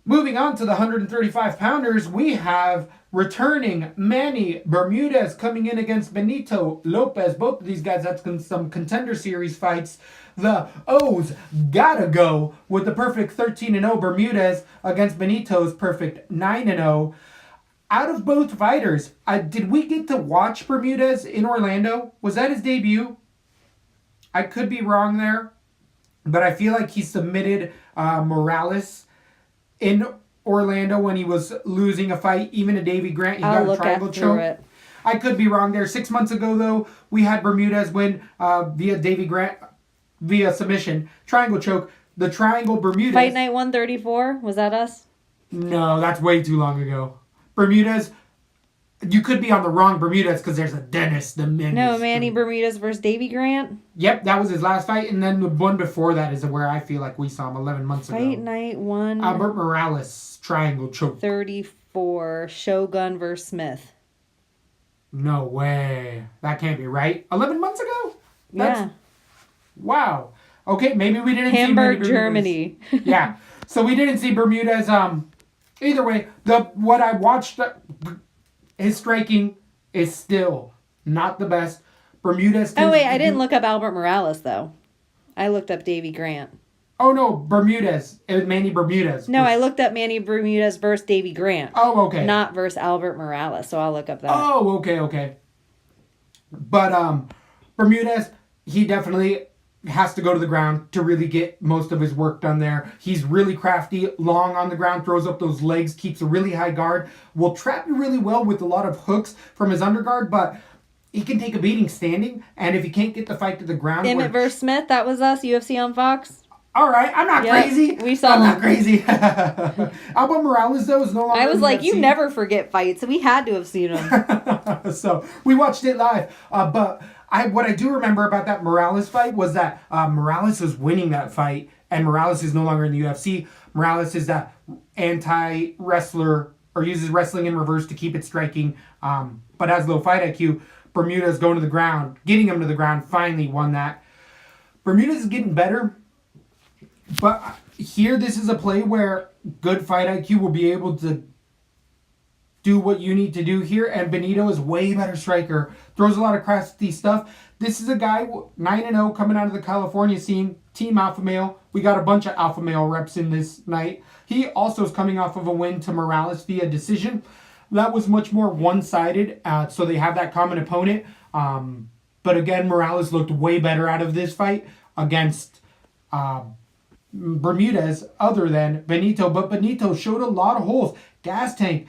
Moving on to the 135-pounders, we have returning Manny Bermudez coming in against Benito Lopez. Both of these guys had some Contender Series fights. The O's gotta go with the perfect 13-0 Bermudez against Benito's perfect 9-0. Out of both fighters, did we get to watch Bermudez in Orlando? Was that his debut? I could be wrong there, but I feel like he submitted Morales in Orlando when he was losing a fight, even to Davy Grant. He got a triangle choke. I could be wrong there. 6 months ago, though, we had Bermudez win via Davy Grant via submission. Triangle choke. The triangle Bermudez. Fight night 134? Was that us? No, that's way too long ago. Bermudez, you could be on the wrong Bermudez because there's a Dennis the Menace. No, Manny Bermudez versus Davy Grant? Yep, that was his last fight. And then the one before that is where I feel like we saw him 11 months ago. Fight night 1. Albert Morales, triangle choke. 34, Shogun versus Smith. No way. That can't be right. 11 months ago? Yeah. Wow. Okay, maybe we didn't see Hamburg, Germany. Yeah. So we didn't see Bermudez Either way, what I watched, his striking is still not the best. Bermudez. Oh wait, I didn't look up Albert Morales though. I looked up Davy Grant. Oh no, Bermudez. It was Manny Bermudez. No, I looked up Manny Bermudez versus Davy Grant. Oh, okay. Not versus Albert Morales, so I'll look up that. Oh, okay. But Bermudez, he definitely has to go to the ground to really get most of his work done there. He's really crafty, long on the ground, throws up those legs, keeps a really high guard, will trap you really well with a lot of hooks from his underguard, but he can take a beating standing, and if he can't get the fight to the ground... Emmett versus Smith, that was us, UFC on Fox. All right, I'm not crazy. We saw I'm not crazy. Albert Morales, though, is no longer I was like, UFC. you never forget fights, so we had to have seen him. So we watched it live. But what I do remember about that Morales fight was that Morales was winning that fight, and Morales is no longer in the UFC. Morales is that anti-wrestler, or uses wrestling in reverse to keep it striking, but has low fight IQ. Bermudez going to the ground, getting him to the ground, finally won that. Bermudez is getting better. But here, this is a play where good fight IQ will be able to do what you need to do here. And Benito is way better striker. Throws a lot of crafty stuff. This is a guy 9-0 coming out of the California scene. Team Alpha Male. We got a bunch of Alpha Male reps in this night. He also is coming off of a win to Morales via decision. That was much more one-sided. So they have that common opponent. But again, Morales looked way better out of this fight against... Bermudez other than Benito, but Benito showed a lot of holes. Gas tank,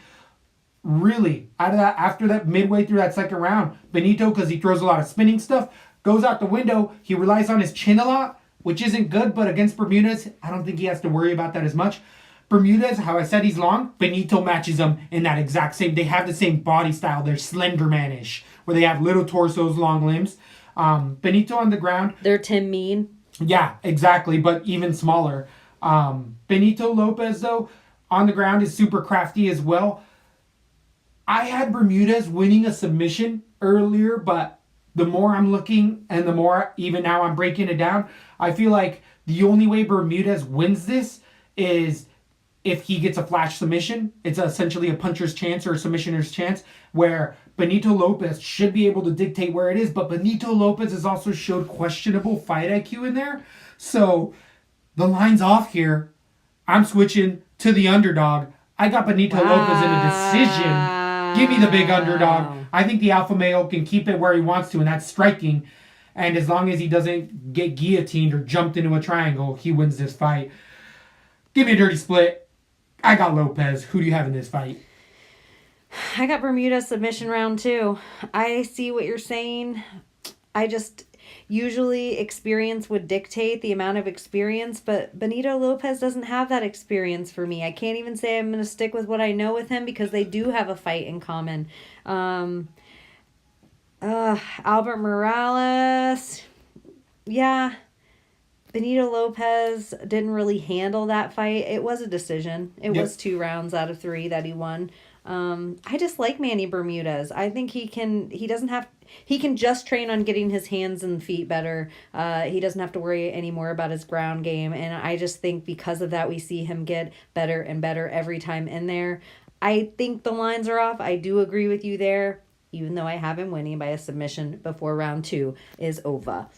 really, out of that, after that, midway through that second round, Benito, because he throws a lot of spinning stuff, goes out the window. He relies on his chin a lot, which isn't good, but against Bermudez, I don't think he has to worry about that as much. Bermudez, how I said he's long, Benito matches him in that exact same, they have the same body style. They're Slenderman-ish, where they have little torsos, long limbs. Benito on the ground. They're Tim Mean. Yeah, exactly, but even smaller. Benito Lopez, though, on the ground is super crafty as well. I had Bermudez winning a submission earlier, but the more I'm looking and the more, even now I'm breaking it down, I feel like the only way Bermudez wins this is if he gets a flash submission. It's essentially a puncher's chance or a submissioner's chance, where Benito Lopez should be able to dictate where it is, but Benito Lopez has also showed questionable fight IQ in there. So the line's off here. I'm switching to the underdog. I got Benito Lopez in a decision. Give me the big underdog. I think the alpha male can keep it where he wants to, and that's striking. And as long as he doesn't get guillotined or jumped into a triangle, he wins this fight. Give me a dirty split. I got Lopez. Who do you have in this fight? I got Bermudez submission round 2. I see what you're saying. I just usually experience would dictate the amount of experience, but Benito Lopez doesn't have that experience for me. I can't even say I'm going to stick with what I know with him because they do have a fight in common. Albert Morales. Yeah. Benito Lopez didn't really handle that fight. It was a decision. It was 2 rounds out of 3 that he won. I just like Manny Bermudez. I think he can just train on getting his hands and feet better. He doesn't have to worry anymore about his ground game. And I just think because of that, we see him get better and better every time in there. I think the lines are off. I do agree with you there, even though I have him winning by a submission before round 2 is over.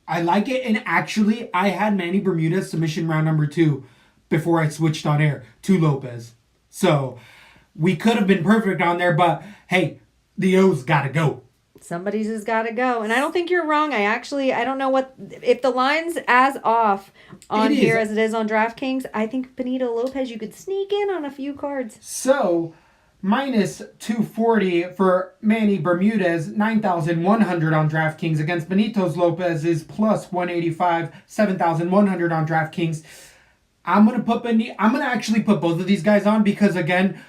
I like it, and actually, I had Manny Bermudez submission round number 2 before I switched on air to Lopez. So, we could have been perfect on there, but hey, the O's gotta go. Somebody's has gotta go. And I don't think you're wrong. I don't know if the line's as off on here as it is on DraftKings, I think Benito Lopez, you could sneak in on a few cards. So, minus 240 for Manny Bermudez, 9,100 on DraftKings against Benito Lopez is plus 185, 7,100 on DraftKings. I'm gonna actually put both of these guys on because again,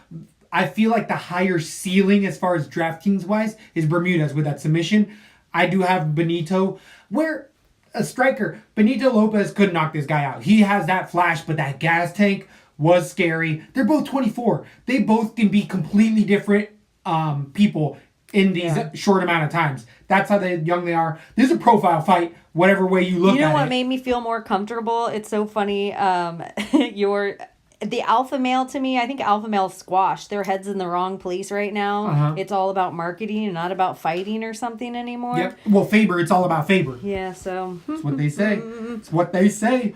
I feel like the higher ceiling as far as DraftKings wise is Bermudez with that submission. I do have Benito, where a striker, Benito Lopez could knock this guy out. He has that flash, but that gas tank was scary. They're both 24. They both can be completely different people in these short amount of times. That's how young they are. This is a profile fight, whatever way you look at it. You know what made me feel more comfortable? It's so funny. the alpha male, to me, I think alpha male squashed. Their head's in the wrong place right now. Uh-huh. It's all about marketing and not about fighting or something anymore. Yep. Well, Faber, it's all about Faber. Yeah, so. That's what they say. It's what they say.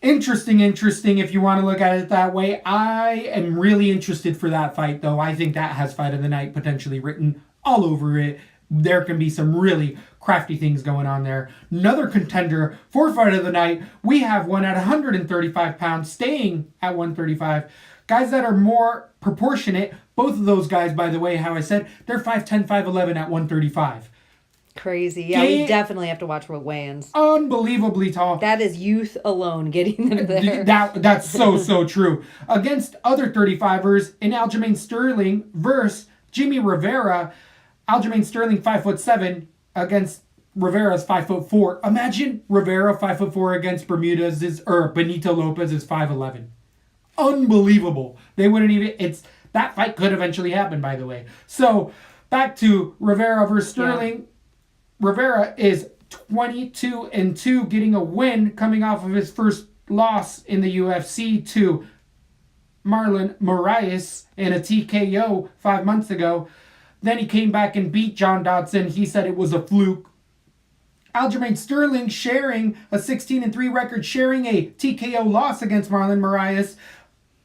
Interesting, if you want to look at it that way. I am really interested for that fight, though. I think that has fight of the night potentially written all over it. There can be some really crafty things going on there. Another contender for fight of the night, we have one at 135 pounds, staying at 135. Guys that are more proportionate. Both of those guys, by the way, how I said, they're 5'10", 5'11" at 135. Crazy. Yeah, we definitely have to watch what weigh-ins. Unbelievably tall. That is youth alone getting them there. That's so true. Against other 35ers in Aljamain Sterling versus Jimmie Rivera. Aljamain Sterling 5'7" against Rivera's 5'4". Imagine Rivera 5'4" against Bermudez or Benito Lopez is 5'11". Unbelievable. They wouldn't even. That fight could eventually happen, by the way. So back to Rivera versus Sterling. Yeah. Rivera is 22-2, getting a win coming off of his first loss in the UFC to Marlon Moraes in a TKO 5 months ago. Then he came back and beat John Dodson. He said it was a fluke. Aljamain Sterling sharing a 16-3 record, sharing a TKO loss against Marlon Moraes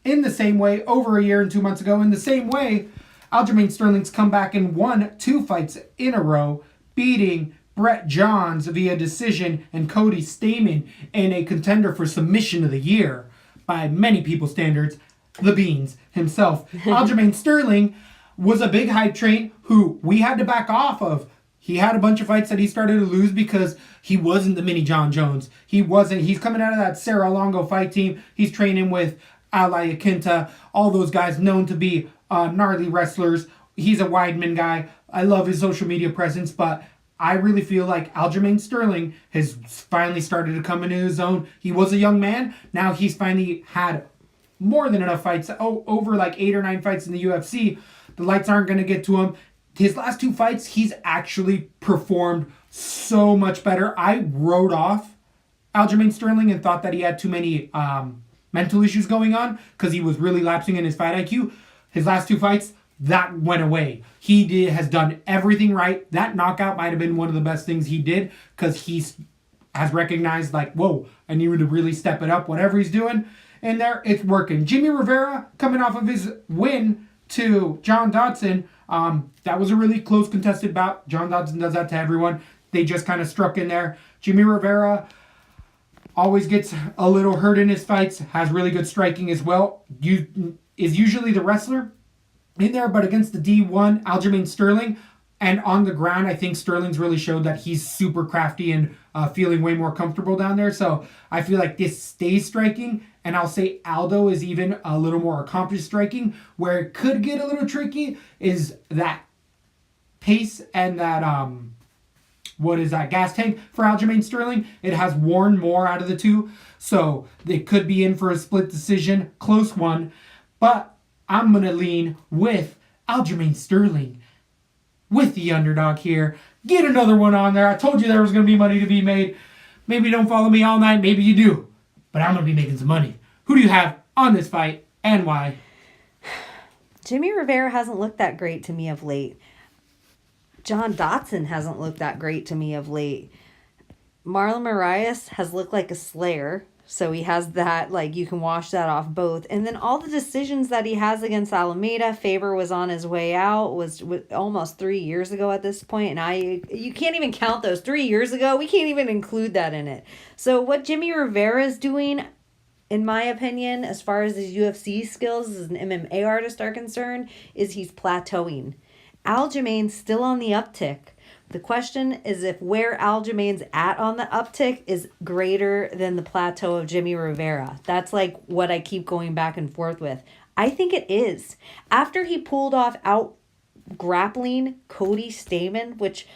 in the same way over a year and 2 months ago. In the same way, Aljamain Sterling's come back and won 2 fights in a row, beating Brett Johns via decision and Cody Stamann in a contender for submission of the year by many people's standards, the Beans himself. Aljamain Sterling was a big hype train who we had to back off of. He had a bunch of fights that he started to lose because he wasn't the mini John Jones. He wasn't. He's coming out of that Sarah Longo fight team. He's training with Ali Akinta, all those guys known to be gnarly wrestlers. He's a Weidman guy. I love his social media presence, but I really feel like Aljamain Sterling has finally started to come into his own. He was a young man. Now he's finally had more than enough fights. Over like 8 or 9 fights in the UFC. The lights aren't going to get to him. His last 2 fights, he's actually performed so much better. I wrote off Aljamain Sterling and thought that he had too many mental issues going on because he was really lapsing in his fight IQ. His last 2 fights, that went away. He has done everything right. That knockout might have been one of the best things he did because he has recognized like, whoa, I need to really step it up. Whatever he's doing in there, it's working. Jimmie Rivera coming off of his win to John Dodson. That was a really close contested bout. John Dodson does that to everyone. They just kind of struck in there. Jimmie Rivera always gets a little hurt in his fights. Has really good striking as well. Is usually the wrestler in there, but against the D1, Aljamain Sterling, and on the ground, I think Sterling's really showed that he's super crafty and feeling way more comfortable down there. So I feel like this stays striking, and I'll say Aldo is even a little more accomplished striking. Where it could get a little tricky is that pace and that gas tank for Aljamain Sterling. It has worn more out of the two, so they could be in for a split decision, close one. But I'm going to lean with Aljamain Sterling with the underdog here. Get another one on there. I told you there was going to be money to be made. Maybe you don't follow me all night. Maybe you do. But I'm going to be making some money. Who do you have on this fight and why? Jimmie Rivera hasn't looked that great to me of late. John Dodson hasn't looked that great to me of late. Marlon Moraes has looked like a slayer. So he has that, like, you can wash that off both. And then all the decisions that he has against Alameda, Faber was on his way out, was almost 3 years ago at this point. And you can't even count those 3 years ago. We can't even include that in it. So what Jimmie Rivera is doing, in my opinion, as far as his UFC skills as an MMA artist are concerned, is he's plateauing. Aljamain's still on the uptick. The question is if where Aljamain's at on the uptick is greater than the plateau of Jimmie Rivera. That's like what I keep going back and forth with. I think it is. After he pulled off out grappling Cody Stamann, which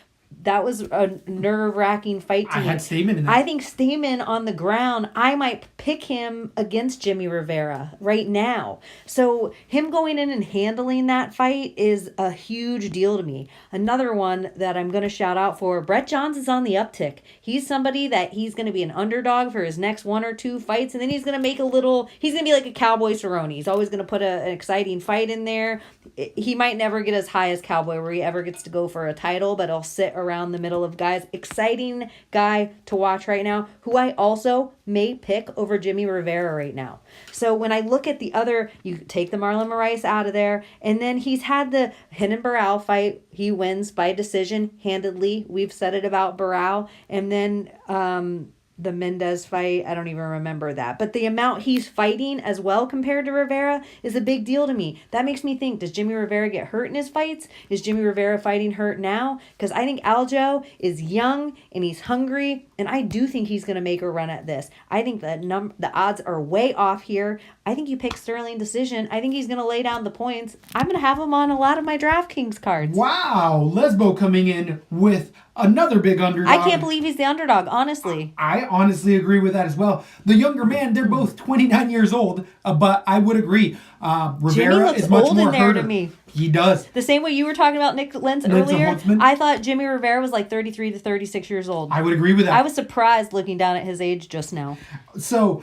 that was a nerve-wracking fight to I me. had Stamen in that. I think Stamen on the ground, I might pick him against Jimmie Rivera right now. So him going in and handling that fight is a huge deal to me. Another one that I'm going to shout out for, Brett Johns is on the uptick. He's somebody that he's going to be an underdog for his next 1 or 2 fights, and then he's going to make he's going to be like a Cowboy Cerrone. He's always going to put an exciting fight in there. He might never get as high as Cowboy where he ever gets to go for a title, but he'll sit around the middle of guys. Exciting guy to watch right now, who I also may pick over Jimmie Rivera right now. So when I look at the other, you take the Marlon Moraes out of there, and then he's had the Renan Burrell fight. He wins by decision handedly. We've said it about Burrell. And then the Mendez fight, I don't even remember that. But the amount he's fighting as well compared to Rivera is a big deal to me. That makes me think, does Jimmie Rivera get hurt in his fights? Is Jimmie Rivera fighting hurt now? Because I think Aljo is young and he's hungry, and I do think he's going to make a run at this. I think that the odds are way off here. I think you pick Sterling decision. I think he's going to lay down the points. I'm going to have him on a lot of my DraftKings cards. Wow, Lesbo coming in with another big underdog. I can't believe he's the underdog, honestly. I honestly agree with that as well. The younger man, they're both 29 years old, but I would agree. Rivera looks is much old in more there to herder. me. He does. The same way you were talking about Lentz Lentz and earlier, Holtzman. I thought Jimmie Rivera was like 33 to 36 years old. I would agree with that. I was surprised looking down at his age just now. So,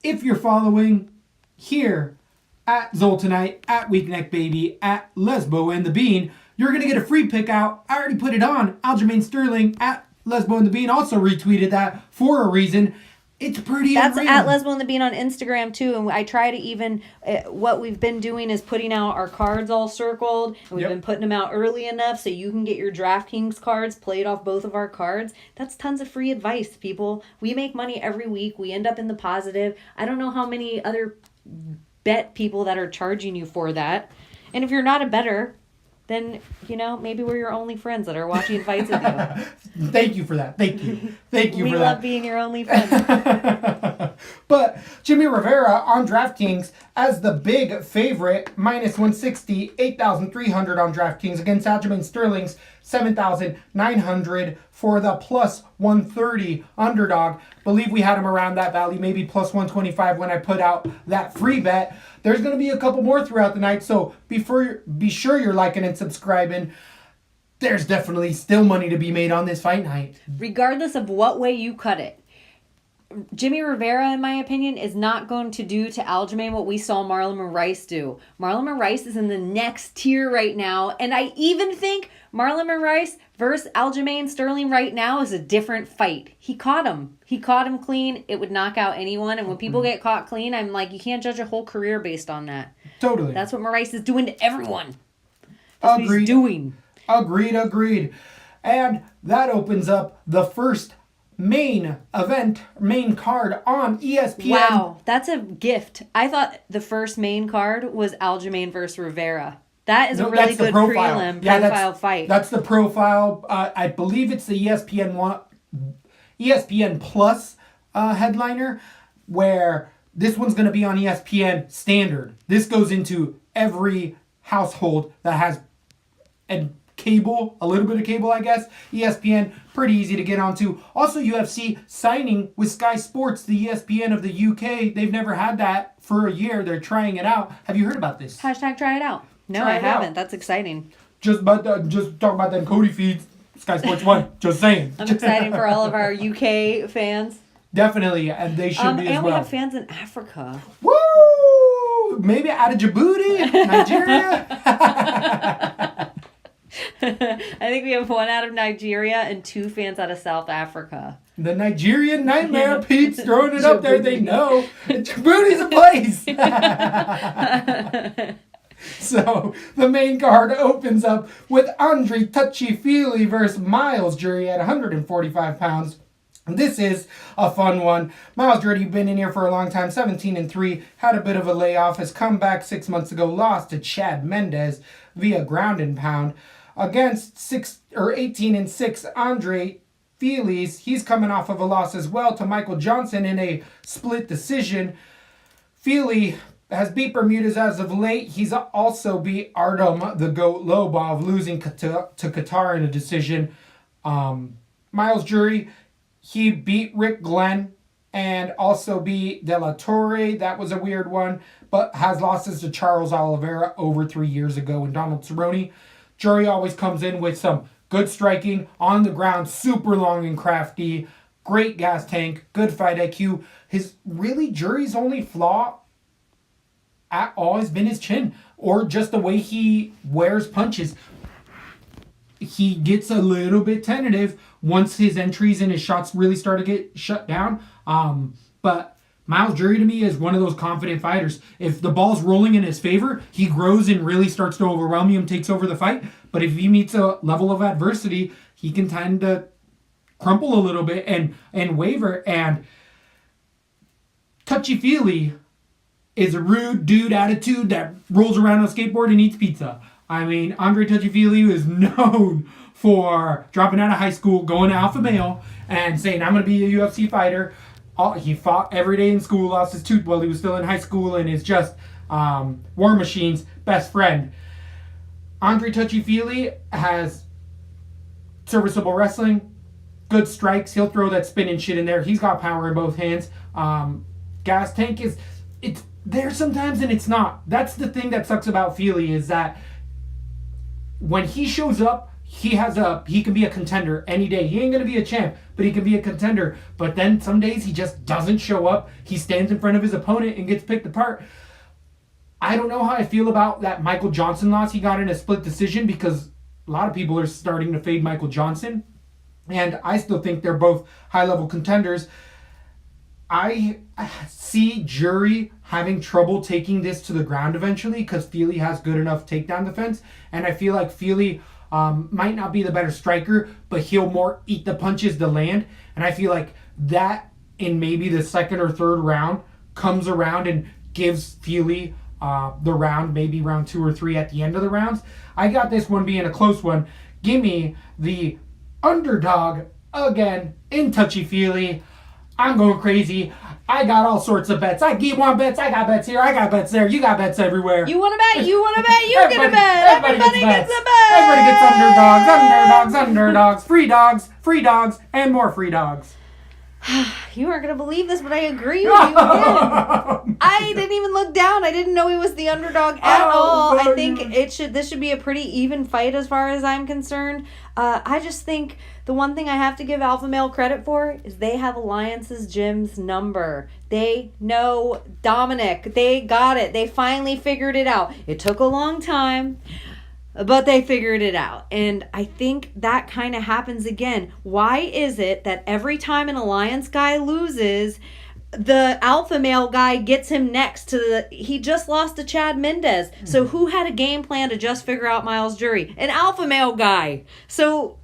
if you're following here at Zoltanite, at Weakneck Baby, at Lesbo and the Bean, you're going to get a free pick out. I already put it on. Aljamain Sterling at Lesbo and the Bean also retweeted that for a reason. It's pretty That's unreal. at Lesbo and the Bean on Instagram too, and I try to even what we've been doing is putting out our cards all circled, and we've been putting them out early enough so you can get your DraftKings cards played off both of our cards. That's tons of free advice, people. We make money every week. We end up in the positive. I don't know how many other bet people that are charging you for that, and if you're not a bettor, then, maybe we're your only friends that are watching fights with you. Thank you for that. Thank you. Thank you We for love that. being your only friends. But Jimmie Rivera on DraftKings as the big favorite, minus 160, 8,300 on DraftKings against Aljamain Sterling's 7,900 for the plus 130 underdog. Believe we had him around that value, maybe plus 125 when I put out that free bet. There's going to be a couple more throughout the night, so be sure you're liking and subscribing. There's definitely still money to be made on this fight night. Regardless of what way you cut it, Jimmie Rivera, in my opinion, is not going to do to Aljamain what we saw Marlon Moraes do. Marlon Moraes is in the next tier right now, and I even think Marlon Moraes versus Aljamain Sterling right now is a different fight. He caught him. He caught him clean. It would knock out anyone, and when people get caught clean, I'm like, you can't judge a whole career based on that. Totally. That's what Moraes is doing to everyone. That's Agreed. what he's doing. Agreed. And that opens up the first main card on ESPN. Wow, that's a gift. I thought the first main card was Aljamain versus Rivera. That is a really that's the good profile. prelim Yeah, profile fight. That's the profile. I believe it's the ESPN Plus headliner, where this one's going to be on ESPN Standard. This goes into every household that has a little bit of cable, I guess. ESPN, pretty easy to get onto. Also, UFC signing with Sky Sports, the ESPN of the UK. They've never had that for a year. They're trying it out. Have you heard about this? Hashtag try it out. No, Try I it haven't. out. That's exciting. Just talk about them Cody feeds. Sky Sports 1. Just saying. I'm excited for all of our UK fans. Definitely, and they should be as and well. we have fans in Africa. Woo! Maybe out of Djibouti, Nigeria. I think we have 1 out of Nigeria and 2 fans out of South Africa. The Nigerian Nightmare peeps throwing it up there. They know Djibouti's a place. So the main card opens up with Andre Touchy Fili versus Myles Jury at 145 pounds. This is a fun one. Myles already been in here for a long time, 17-3, had a bit of a layoff, has come back 6 months ago, lost to Chad Mendes via ground and pound. Against 18-6 Andre Fili's, he's coming off of a loss as well to Michael Johnson in a split decision. Fili has beat Bermudez as of late. He's also beat Artem the Goat Lobov, losing to Qatar in a decision. Myles Jury, he beat Rick Glenn and also beat De La Torre. That was a weird one, but has losses to Charles Oliveira over 3 years ago and Donald Cerrone. Jury always comes in with some good striking, on the ground, super long and crafty, great gas tank, good fight IQ. Jury's only flaw at all has been his chin, or just the way he wears punches. He gets a little bit tentative once his entries and his shots really start to get shut down. But Myles Jury to me is one of those confident fighters. If the ball's rolling in his favor, he grows and really starts to overwhelm you and takes over the fight. But if he meets a level of adversity, he can tend to crumple a little bit and waver. And Touchy-Feely is a rude dude attitude that rolls around on a skateboard and eats pizza. I mean, Andre Touchy-Feely is known for dropping out of high school, going to Alpha Male, and saying, I'm going to be a UFC fighter. He fought every day in school, lost his tooth while he was still in high school, and is just War Machine's best friend. Andre Touchy-Feely has serviceable wrestling, good strikes. He'll throw that spinning shit in there. He's got power in both hands. Gas tank it's there sometimes and it's not. That's the thing that sucks about Fili, is that when he shows up, he can be a contender any day. He ain't gonna be a champ, but he can be a contender. But then some days he just doesn't show up. He stands in front of his opponent and gets picked apart. I don't know how I feel about that Michael Johnson loss he got in a split decision, because a lot of people are starting to fade Michael Johnson. And I still think they're both high-level contenders. I see Jury having trouble taking this to the ground eventually, because Fili has good enough takedown defense. And I feel like Fili might not be the better striker, but he'll more eat the punches to land. And I feel like that in maybe the second or third round comes around and gives Fili the round, maybe round 2 or 3 at the end of the rounds. I got this one being a close one. Give me the underdog again in Touchy-Feely. I'm going crazy. I got all sorts of bets. You want bets? I got bets here. I got bets there. You got bets everywhere. You want to bet? You want to bet? You get a bet. Everybody gets a bet. Everybody gets underdogs, free dogs, and more free dogs. You aren't going to believe this, but I agree with you again. I didn't even look down. I didn't know he was the underdog at all. I think this should be a pretty even fight as far as I'm concerned. I just think the one thing I have to give Alpha Male credit for is they have Alliance's Jim's number. They know Dominic. They got it. They finally figured it out. It took a long time, but they figured it out. And I think that kind of happens again. Why is it that every time an Alliance guy loses, the Alpha Male guy gets him next to he just lost to Chad Mendez. So who had a game plan to just figure out Myles Jury? An Alpha Male guy. So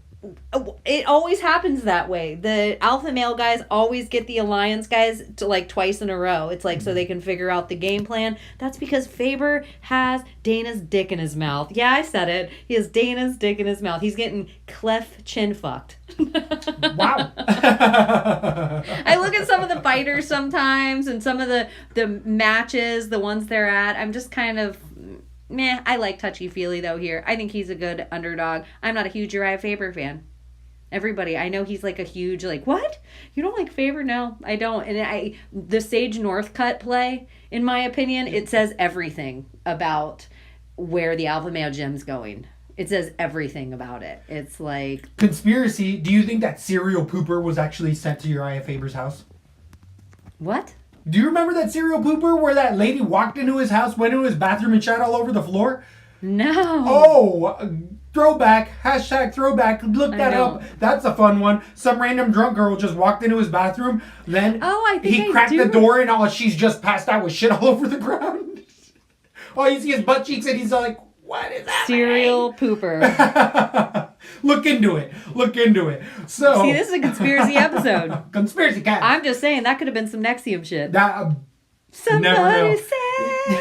it always happens that way. The Alpha Male guys always get the Alliance guys to like twice in a row. It's like so they can figure out the game plan. That's because Faber has Dana's dick in his mouth. Yeah, I said it. He has Dana's dick in his mouth. He's getting clef chin fucked. Wow. I look at some of the fighters sometimes and some of the matches, the ones they're at. I'm just kind of meh. I like Touchy-Feely though here. I think he's a good underdog. I'm not a huge Uriah Faber fan. Everybody, I know he's like a huge like, what? You don't like Faber? No, I don't. And the Sage Northcutt play, in my opinion, it says everything about where the Alpha Male Gym's going. It says everything about it. It's like conspiracy. Do you think that serial pooper was actually sent to Uriah Faber's house? What? Do you remember that serial pooper where that lady walked into his house, went into his bathroom, and shot all over the floor? No. Oh, throwback. Hashtag throwback. Look that up. That's a fun one. Some random drunk girl just walked into his bathroom. Then he cracked the door and she's just passed out with shit all over the ground. Oh, you see his butt cheeks and he's like, what is that? Serial pooper. Look into it. So see, this is a conspiracy episode. Conspiracy cat. I'm just saying that could have been some Nexium shit. Somebody save me.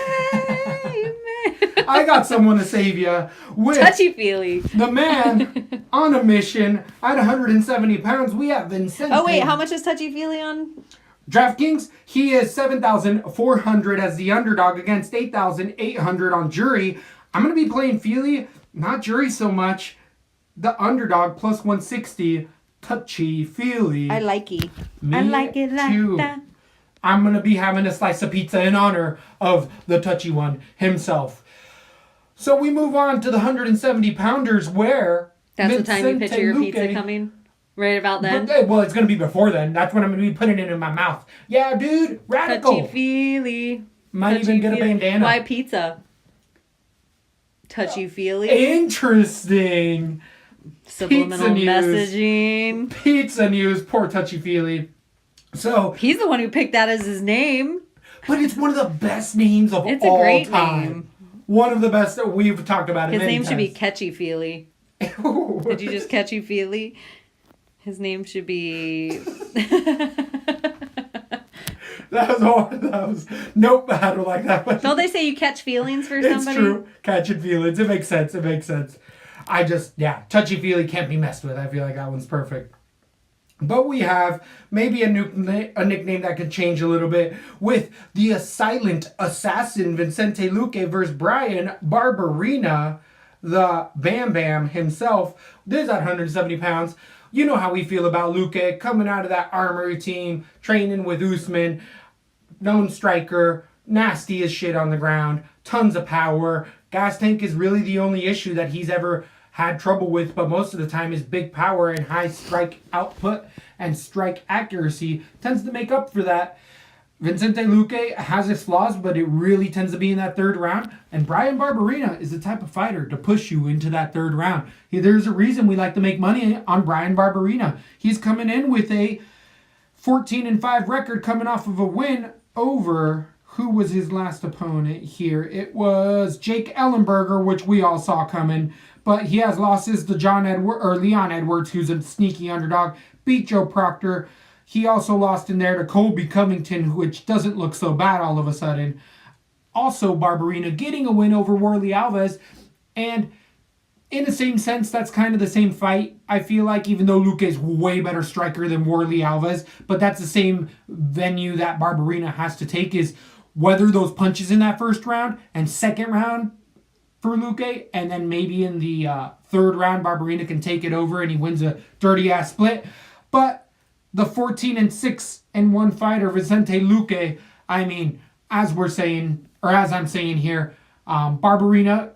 I got someone to save you. Touchy-Feely. The man on a mission at 170 pounds. We have VanZant. Oh wait, how much is Touchy-Feely on DraftKings? He is 7,400 as the underdog against 8,800 on Jury. I'm going to be playing Fili, not Jury so much. the underdog plus 160, Touchy Fili. I like it. Me I like it like too. that. I'm going to be having a slice of pizza in honor of the touchy one himself. So we move on to the 170 pounders where... That's the time you Vincente picture your Luque, pizza coming? Right about then? Well, it's going to be before then. That's when I'm going to be putting it in my mouth. Yeah, dude. Radical. Touchy-feely. Might even get a bandana. Why pizza? Touchy-feely. Interesting. Subliminal Pizza news. messaging. Pizza news. Poor Touchy-Feely. So... He's the one who picked that as his name. But it's one of the best names of It's all a great time. name. One of the best that we've talked about. His many name should be times. Catchy-feely. Did you just Catchy-feely? His name should be... That was nope, I don't like that one. Don't they say you catch feelings for It's somebody? true. Catching feelings. It makes sense. Touchy-feely can't be messed with. I feel like that one's perfect. But we have maybe a nickname that could change a little bit with the silent assassin Vincente Luque versus Brian Barberena, the Bam Bam himself. This at 170 pounds. You know how we feel about Luque coming out of that armory team, training with Usman, known striker, nasty as shit on the ground, tons of power. Gas tank is really the only issue that he's ever had trouble with, but most of the time his big power and high strike output and strike accuracy tends to make up for that. Vincente Luque has his flaws, but it really tends to be in that third round. And Brian Barberena is the type of fighter to push you into that third round. There's a reason we like to make money on Brian Barberena. He's coming in with a 14-5 record coming off of a win over... Who was his last opponent here? It was Jake Ellenberger, which we all saw coming. But he has losses to Leon Edwards, who's a sneaky underdog. Beat Joe Proctor. He also lost in there to Colby Covington, which doesn't look so bad all of a sudden. Also, Barberena getting a win over Warley Alves. And in the same sense, that's kind of the same fight. I feel like, even though Luque is way better striker than Warley Alves, but that's the same venue that Barberena has to take, is weather those punches in that first round and second round for Luque, and then maybe in the third round, Barberena can take it over and he wins a dirty-ass split. But the 14-6-1 fighter, Vincente Luque, I mean, as I'm saying here, Barberena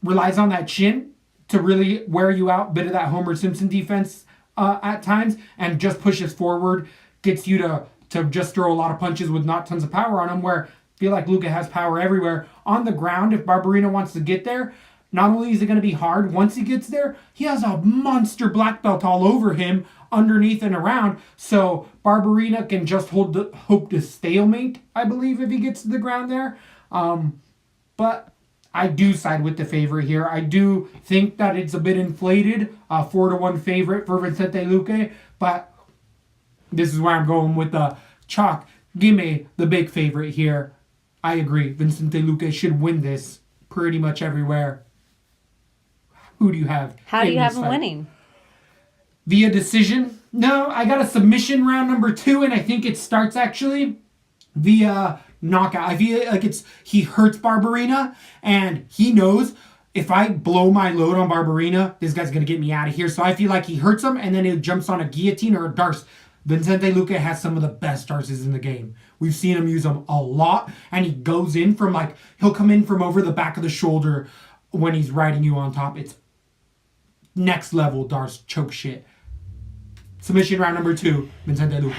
relies on that chin to really wear you out, bit of that Homer Simpson defense at times, and just pushes forward, gets you to just throw a lot of punches with not tons of power on him, where I feel like Luque has power everywhere. On the ground, if Barberena wants to get there, not only is it going to be hard once he gets there, he has a monster black belt all over him, underneath and around, so Barberena can just hope to stalemate, I believe, if he gets to the ground there. But I do side with the favorite here. I do think that it's a bit inflated, 4-1 favorite for Vincente Luque, but this is where I'm going with the chalk. Give me the big favorite here. I agree. Vincente Luque should win this pretty much everywhere. Who do you have? How do you have him winning? Via decision? No, I got a submission round number 2, and I think it starts actually via knockout. I feel like he hurts Barberena, and he knows if I blow my load on Barberena, this guy's going to get me out of here. So I feel like he hurts him, and then he jumps on a guillotine or a darce. Vincente Luque has some of the best darces in the game. We've seen him use them a lot, and he goes in from he'll come in from over the back of the shoulder when he's riding you on top. It's next level darce choke shit. Submission round number 2, Vincente Luque.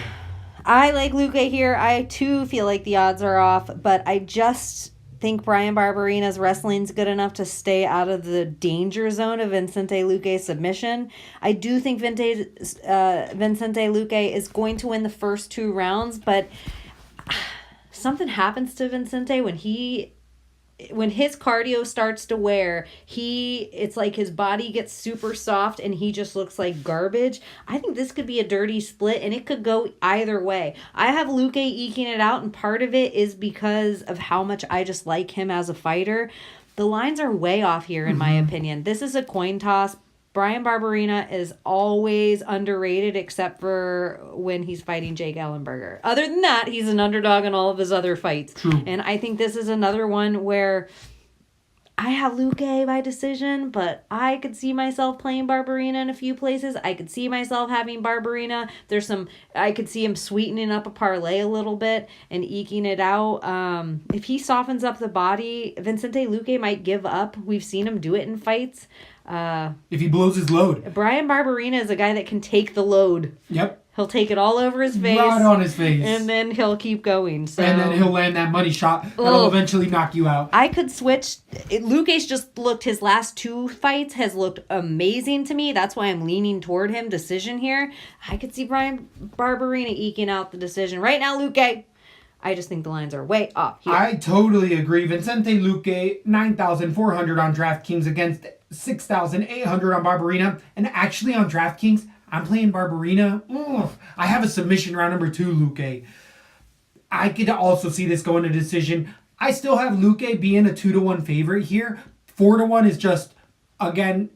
I like Luque here. I too feel like the odds are off, but I just think Brian Barberena's wrestling's good enough to stay out of the danger zone of Vincente Luque's submission. I do think Vincente Luque is going to win the first 2 rounds, but something happens to Vincente when his cardio starts to wear. It's like his body gets super soft and he just looks like garbage. I think this could be a dirty split, and it could go either way. I have Luque eking it out, and part of it is because of how much I just like him as a fighter. The lines are way off here, in my opinion. This is a coin toss. Brian Barberena is always underrated, except for when he's fighting Jake Ellenberger. Other than that, he's an underdog in all of his other fights. True. And I think this is another one where I have Luque by decision, but I could see myself playing Barberena in a few places. I could see myself having Barberena. I could see him sweetening up a parlay a little bit and eking it out. If he softens up the body, Vicente Luque might give up. We've seen him do it in fights. If he blows his load. Brian Barberena is a guy that can take the load. Yep. He'll take it all over his face. Right on his face. And then he'll keep going. So. And then he'll land that money shot that'll eventually knock you out. I could switch. Luque's just looked, his last 2 fights has looked amazing to me. That's why I'm leaning toward him. Decision here. I could see Brian Barberena eking out the decision. Right now, Luque, I just think the lines are way off here. I totally agree. Vicente Luque, 9,400 on DraftKings against 6,800 on Barberena. And actually on DraftKings, I'm playing Barberena. I have a submission round number 2, Luque. I could also see this going to decision. I still have Luque being a 2-1 favorite here. 4-1 is just, again,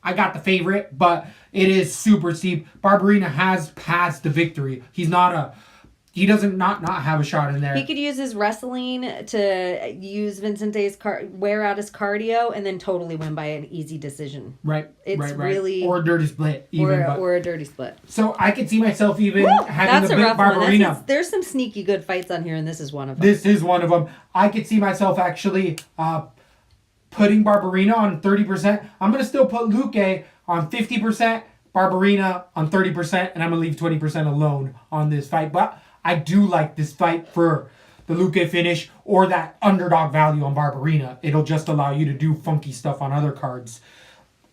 I got the favorite, but it is super steep. Barberena has passed the victory. He doesn't not have a shot in there. He could use his wrestling to use Vincente's wear out his cardio and then totally win by an easy decision. Right. It's right. really or a dirty split. Or a dirty split. So I could see myself even having the big rough Barberena. one. There's some sneaky good fights on here, and this is one of them. This is one of them. I could see myself actually putting Barberena on 30%. I'm going to still put Luque on 50%, Barberena on 30%, and I'm going to leave 20% alone on this fight. But I do like this fight for the Luque finish or that underdog value on Barberena. It'll just allow you to do funky stuff on other cards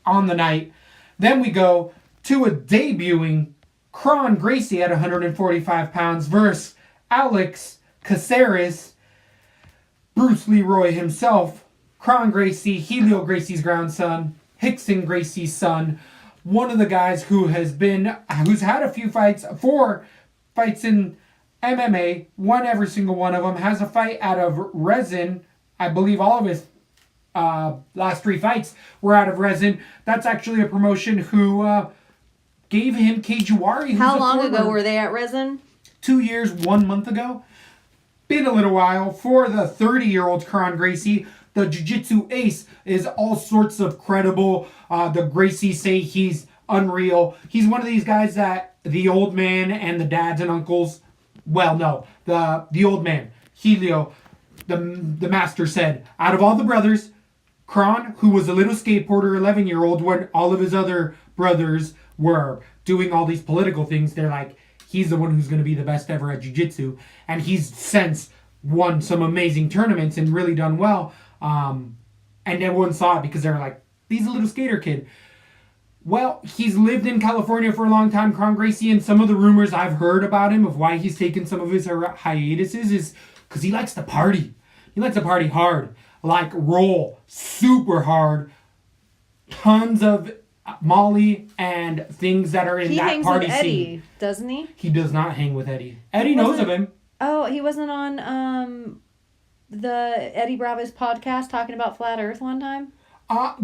on the night. Then we go to a debuting Kron Gracie at 145 pounds versus Alex Caceres, Bruce Leroy himself, Kron Gracie, Helio Gracie's grandson, Rickson Gracie's son, one of the guys who's had a few fights, 4 fights in MMA, won every single one of them, has a fight out of resin. I believe all of his last 3 fights were out of resin. That's actually a promotion who gave him Kejuari. How long ago were they at resin? 2 years, 1 month ago. Been a little while. For the 30-year-old Kron Gracie, the jiu-jitsu ace is all sorts of credible. The Gracies say he's unreal. He's one of these guys that the old man and the dads and uncles... Well, no. The old man, Helio, the master said, out of all the brothers, Kron, who was a little skateboarder, 11-year-old, when all of his other brothers were doing all these political things, they're like, he's the one who's going to be the best ever at jiu-jitsu. And he's since won some amazing tournaments and really done well. And everyone saw it because they were like, he's a little skater kid. Well, he's lived in California for a long time, Kron Gracie, and some of the rumors I've heard about him of why he's taken some of his hiatuses is because he likes to party. He likes to party hard, like roll super hard, tons of Molly and things that are in that party scene. He hangs with Eddie, doesn't he? He does not hang with Eddie. Eddie knows of him. Oh, he wasn't on the Eddie Bravo's podcast talking about Flat Earth one time?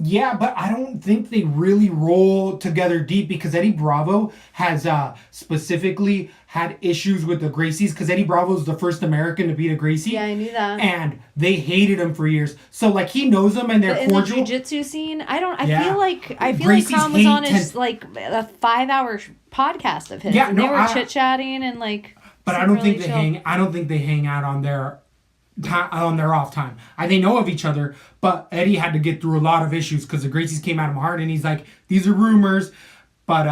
Yeah, but I don't think they really roll together deep because Eddie Bravo has specifically had issues with the Gracies because Eddie Bravo is the first American to beat a Gracie. Yeah, I knew that. And they hated him for years. So, like, he knows them and they're cordial. In the jiu-jitsu scene, I feel like Kron was on his, like, a 5-hour podcast of his. Yeah, and they were chit-chatting and, like... But I don't think they hang out on their off time. They know of each other, but Eddie had to get through a lot of issues because the Gracies came at him hard, and he's like, these are rumors, but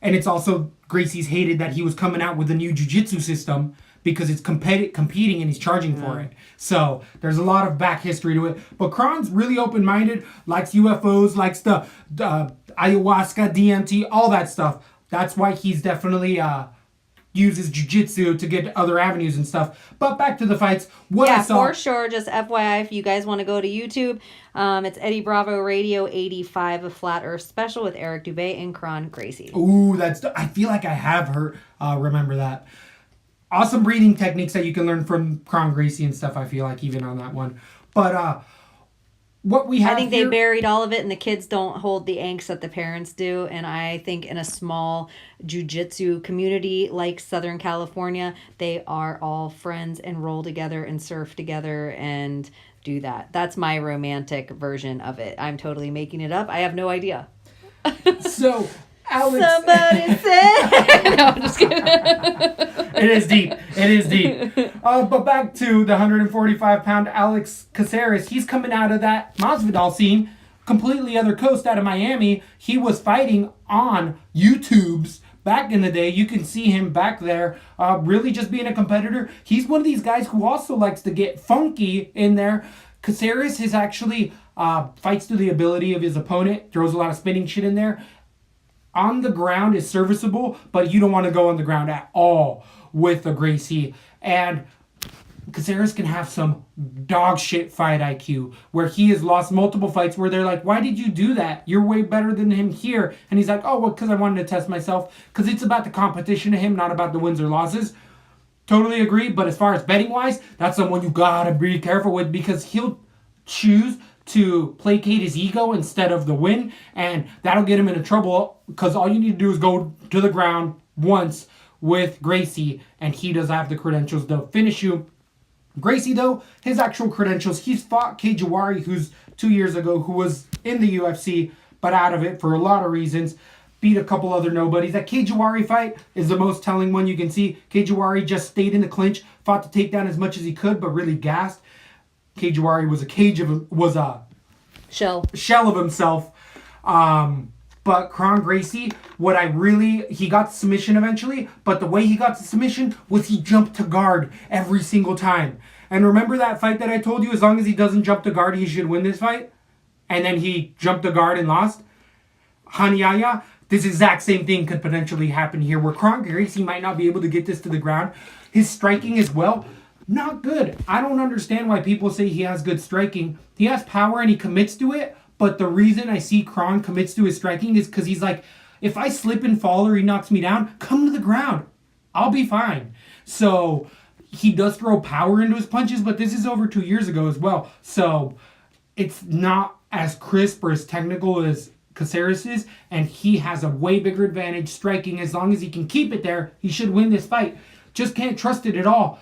and it's also Gracie's hated that he was coming out with a new jiu-jitsu system because it's competing and he's charging for it. So there's a lot of back history to it. But Kron's really open-minded, likes UFOs, likes the ayahuasca, DMT, all that stuff. That's why he's definitely uses jiu-jitsu to get other avenues and stuff. But back to the fights. For sure. Just FYI, if you guys want to go to YouTube, it's Eddie Bravo Radio 85, a Flat Earth special with Eric Dubé and Kron Gracie. Ooh, I feel like I have heard, remember that. Awesome breathing techniques that you can learn from Kron Gracie and stuff, I feel like, even on that one. But, what we have I think they buried all of it, and the kids don't hold the angst that the parents do. And I think in a small jiu-jitsu community like Southern California, they are all friends and roll together and surf together, and do that. That's my romantic version of it. I'm totally making it up. I have no idea. So, Alex... Somebody said... No, I'm just kidding. It is deep. It is deep. But back to the 145-pound Alex Caceres. He's coming out of that Masvidal scene, completely other coast out of Miami. He was fighting on YouTube's back in the day. You can see him back there, really just being a competitor. He's one of these guys who also likes to get funky in there. Caceres is actually fights to the ability of his opponent, throws a lot of spinning shit in there. On the ground is serviceable, but you don't want to go on the ground at all with a Gracie. And Caceres can have some dog shit fight IQ, where he has lost multiple fights where they're like, why did you do that? You're way better than him here. And he's like, oh, well, because I wanted to test myself. Because it's about the competition to him, not about the wins or losses. Totally agree. But as far as betting-wise, that's someone you gotta be careful with, because he'll choose to placate his ego instead of the win, and that'll get him into trouble, because all you need to do is go to the ground once with Gracie, and he does have the credentials to finish you. Gracie, though, his actual credentials, he's fought Kei Jawari, who's 2 years ago, who was in the UFC, but out of it for a lot of reasons. Beat a couple other nobodies. That Kei Jawari fight is the most telling one you can see. Kei Jawari just stayed in the clinch, fought to take down as much as he could, but really gassed. Kei Jawari was a shell of himself. But Kron Gracie, he got the submission eventually, but the way he got the submission was he jumped to guard every single time. And remember that fight that I told you, as long as he doesn't jump to guard, he should win this fight? And then he jumped to guard and lost? Hanayaya, this exact same thing could potentially happen here, where Kron Gracie might not be able to get this to the ground. His striking as well, not good. I don't understand why people say he has good striking. He has power and he commits to it, but the reason I see Kron commits to his striking is because he's like, if I slip and fall or he knocks me down, come to the ground. I'll be fine. So he does throw power into his punches, but this is over 2 years ago as well. So it's not as crisp or as technical as Caceres is, and he has a way bigger advantage striking. As long as he can keep it there, he should win this fight. Just can't trust it at all.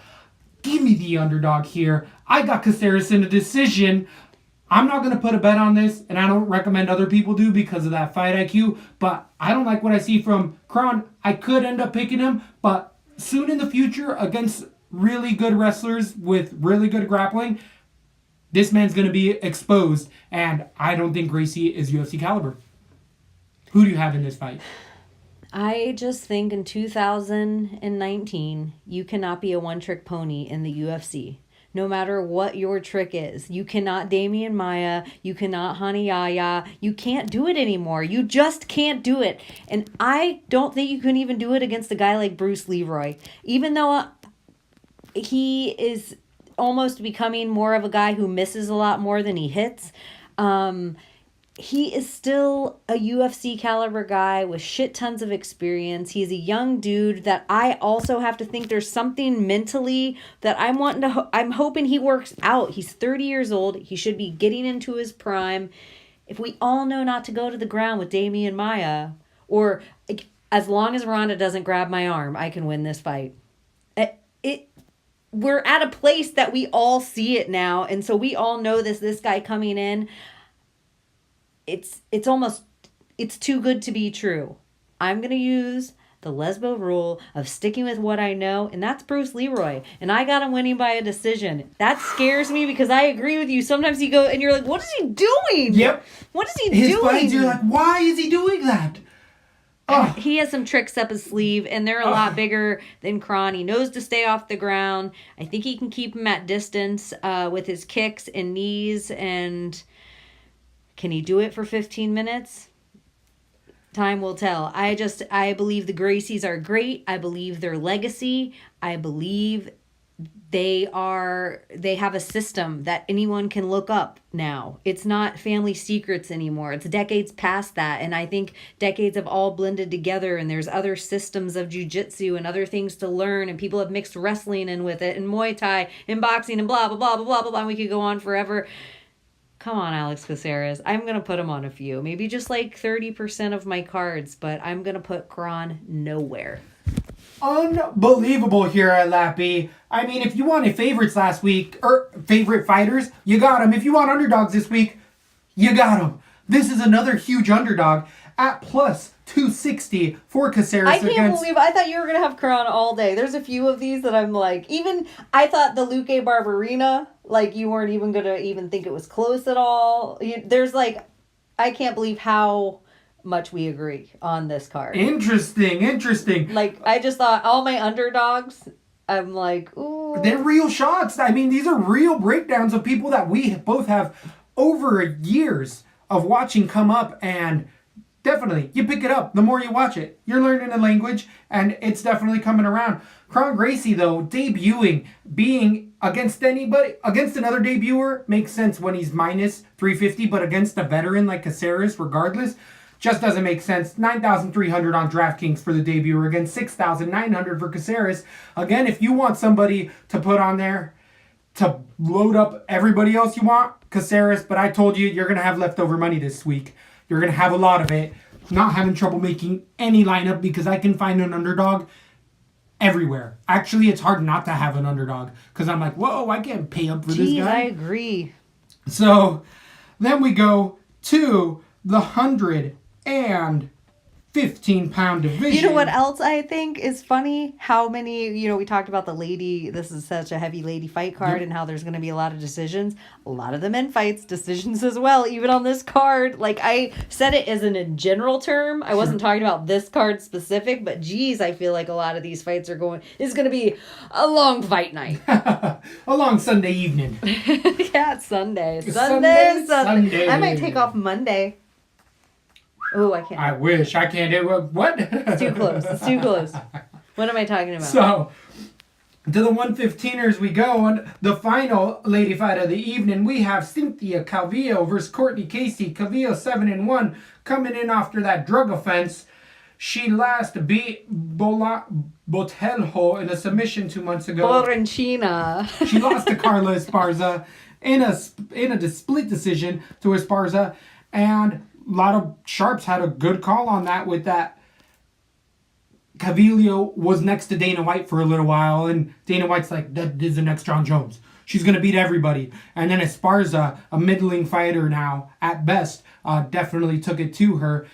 Give me the underdog here. I got Caceres in a decision. I'm not going to put a bet on this, and I don't recommend other people do because of that fight IQ, but I don't like what I see from Kron. I could end up picking him, but soon in the future, against really good wrestlers with really good grappling, this man's going to be exposed, and I don't think Gracie is UFC caliber. Who do you have in this fight? I just think in 2019, you cannot be a one-trick pony in the UFC. No matter what your trick is. You cannot Damian Maia. You cannot Hanayaya. You can't do it anymore. You just can't do it. And I don't think you can even do it against a guy like Bruce Leroy. Even though he is almost becoming more of a guy who misses a lot more than he hits. He is still a UFC caliber guy with shit tons of experience. He's a young dude that I also have to think there's something mentally that I'm hoping he works out. He's 30 years old. He should be getting into his prime. If we all know not to go to the ground with Damian Maia, or as long as Ronda doesn't grab my arm, I can win this fight. We're at a place that we all see it now, and so we all know this guy coming in. It's too good to be true. I'm going to use the Lesbo rule of sticking with what I know, and that's Bruce Leroy. And I got him winning by a decision. That scares me because I agree with you. Sometimes you go and you're like, what is he doing? Yep. What is he His doing? fights, you're like, why is he doing that? He has some tricks up his sleeve, and they're a lot bigger than Kron. He knows to stay off the ground. I think he can keep him at distance with his kicks and knees, and... Can he do it for 15 minutes? Time will tell. I believe the Gracies are great. I believe their legacy. I believe they have a system that anyone can look up now. It's not family secrets anymore. It's decades past that. And I think decades have all blended together, and there's other systems of jiu-jitsu and other things to learn, and people have mixed wrestling in with it, and Muay Thai and boxing and blah, blah, blah, blah, blah, blah, blah. We could go on forever. Come on, Alex Caceres. I'm going to put him on a few. Maybe just like 30% of my cards, but I'm going to put Kron nowhere. unbelievable here at Lappy. I mean, if you wanted favorites last week, or favorite fighters, you got them. If you want underdogs this week, you got them. This is another huge underdog at plus 260 for Caceres. I can't believe, I thought you were going to have Kron all day. There's a few of these that I'm like, even, I thought the Luque Barberina, like you weren't even going to even think it was close at all. There's like, I can't believe how much we agree on this card. Interesting. Like, I just thought all my underdogs, I'm like, ooh. They're real shots. I mean, these are real breakdowns of people that we both have over years of watching come up, and definitely, you pick it up. The more you watch it, you're learning a language, and it's definitely coming around. Kron Gracie, though, debuting, being against another debuter, makes sense when he's minus 350, but against a veteran like Caceres, regardless, just doesn't make sense. 9,300 on DraftKings for the debuter, against 6,900 for Caceres. Again, if you want somebody to put on there to load up everybody else you want, Caceres, but I told you, you're going to have leftover money this week. You're going to have a lot of it. Not having trouble making any lineup because I can find an underdog everywhere. Actually, it's hard not to have an underdog because I'm like, whoa, I can't pay up for this guy. I agree. So then we go to the 115-pound division. You know what else I think is funny? How many, we talked about the lady, this is such a heavy lady fight card, and how there's going to be a lot of decisions. A lot of the men fights, decisions as well, even on this card. Like, I said it as in general term. I wasn't talking about this card specific, but geez, I feel like a lot of these fights are it's going to be a long fight night. A long Sunday evening. Yeah, it's Sunday. Sunday. I might take off Monday. Oh, I can't. I wish. I can't do it. What? It's too close. What am I talking about? So, to the 115ers we go. And the final lady fight of the evening, we have Cynthia Calvillo versus Courtney Casey. Calvillo 7-1, coming in after that drug offense. She last beat Botelho in a submission 2 months ago. Florentina. She lost to Carla Esparza in a split decision to Esparza, and a lot of sharps had a good call on that with that. Calvillo was next to Dana White for a little while, and Dana White's like, that is the next John Jones. She's going to beat everybody. And then Esparza, a middling fighter now, at best, definitely took it to her.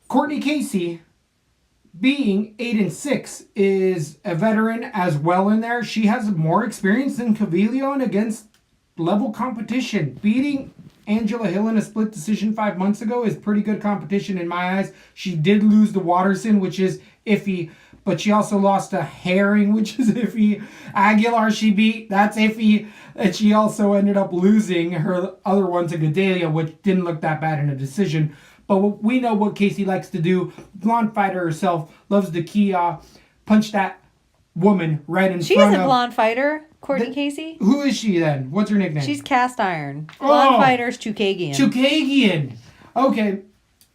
Courtney Casey, being 8-6, is a veteran as well in there. She has more experience than Calvillo and against level competition. Beating Angela Hill in a split decision 5 months ago is pretty good competition in my eyes. She did lose to Watterson, which is iffy, but she also lost to Herring, which is iffy. Aguilar she beat, that's iffy. And she also ended up losing her other one to Gadelia, which didn't look that bad in a decision. But we know what Casey likes to do. Blonde fighter herself, loves to punch that woman right in front of... She is a blonde fighter, Courtney Casey. Who is she then? What's her nickname? She's Cast Iron. Blonde fighter's Chukagian. Chukagian. Okay.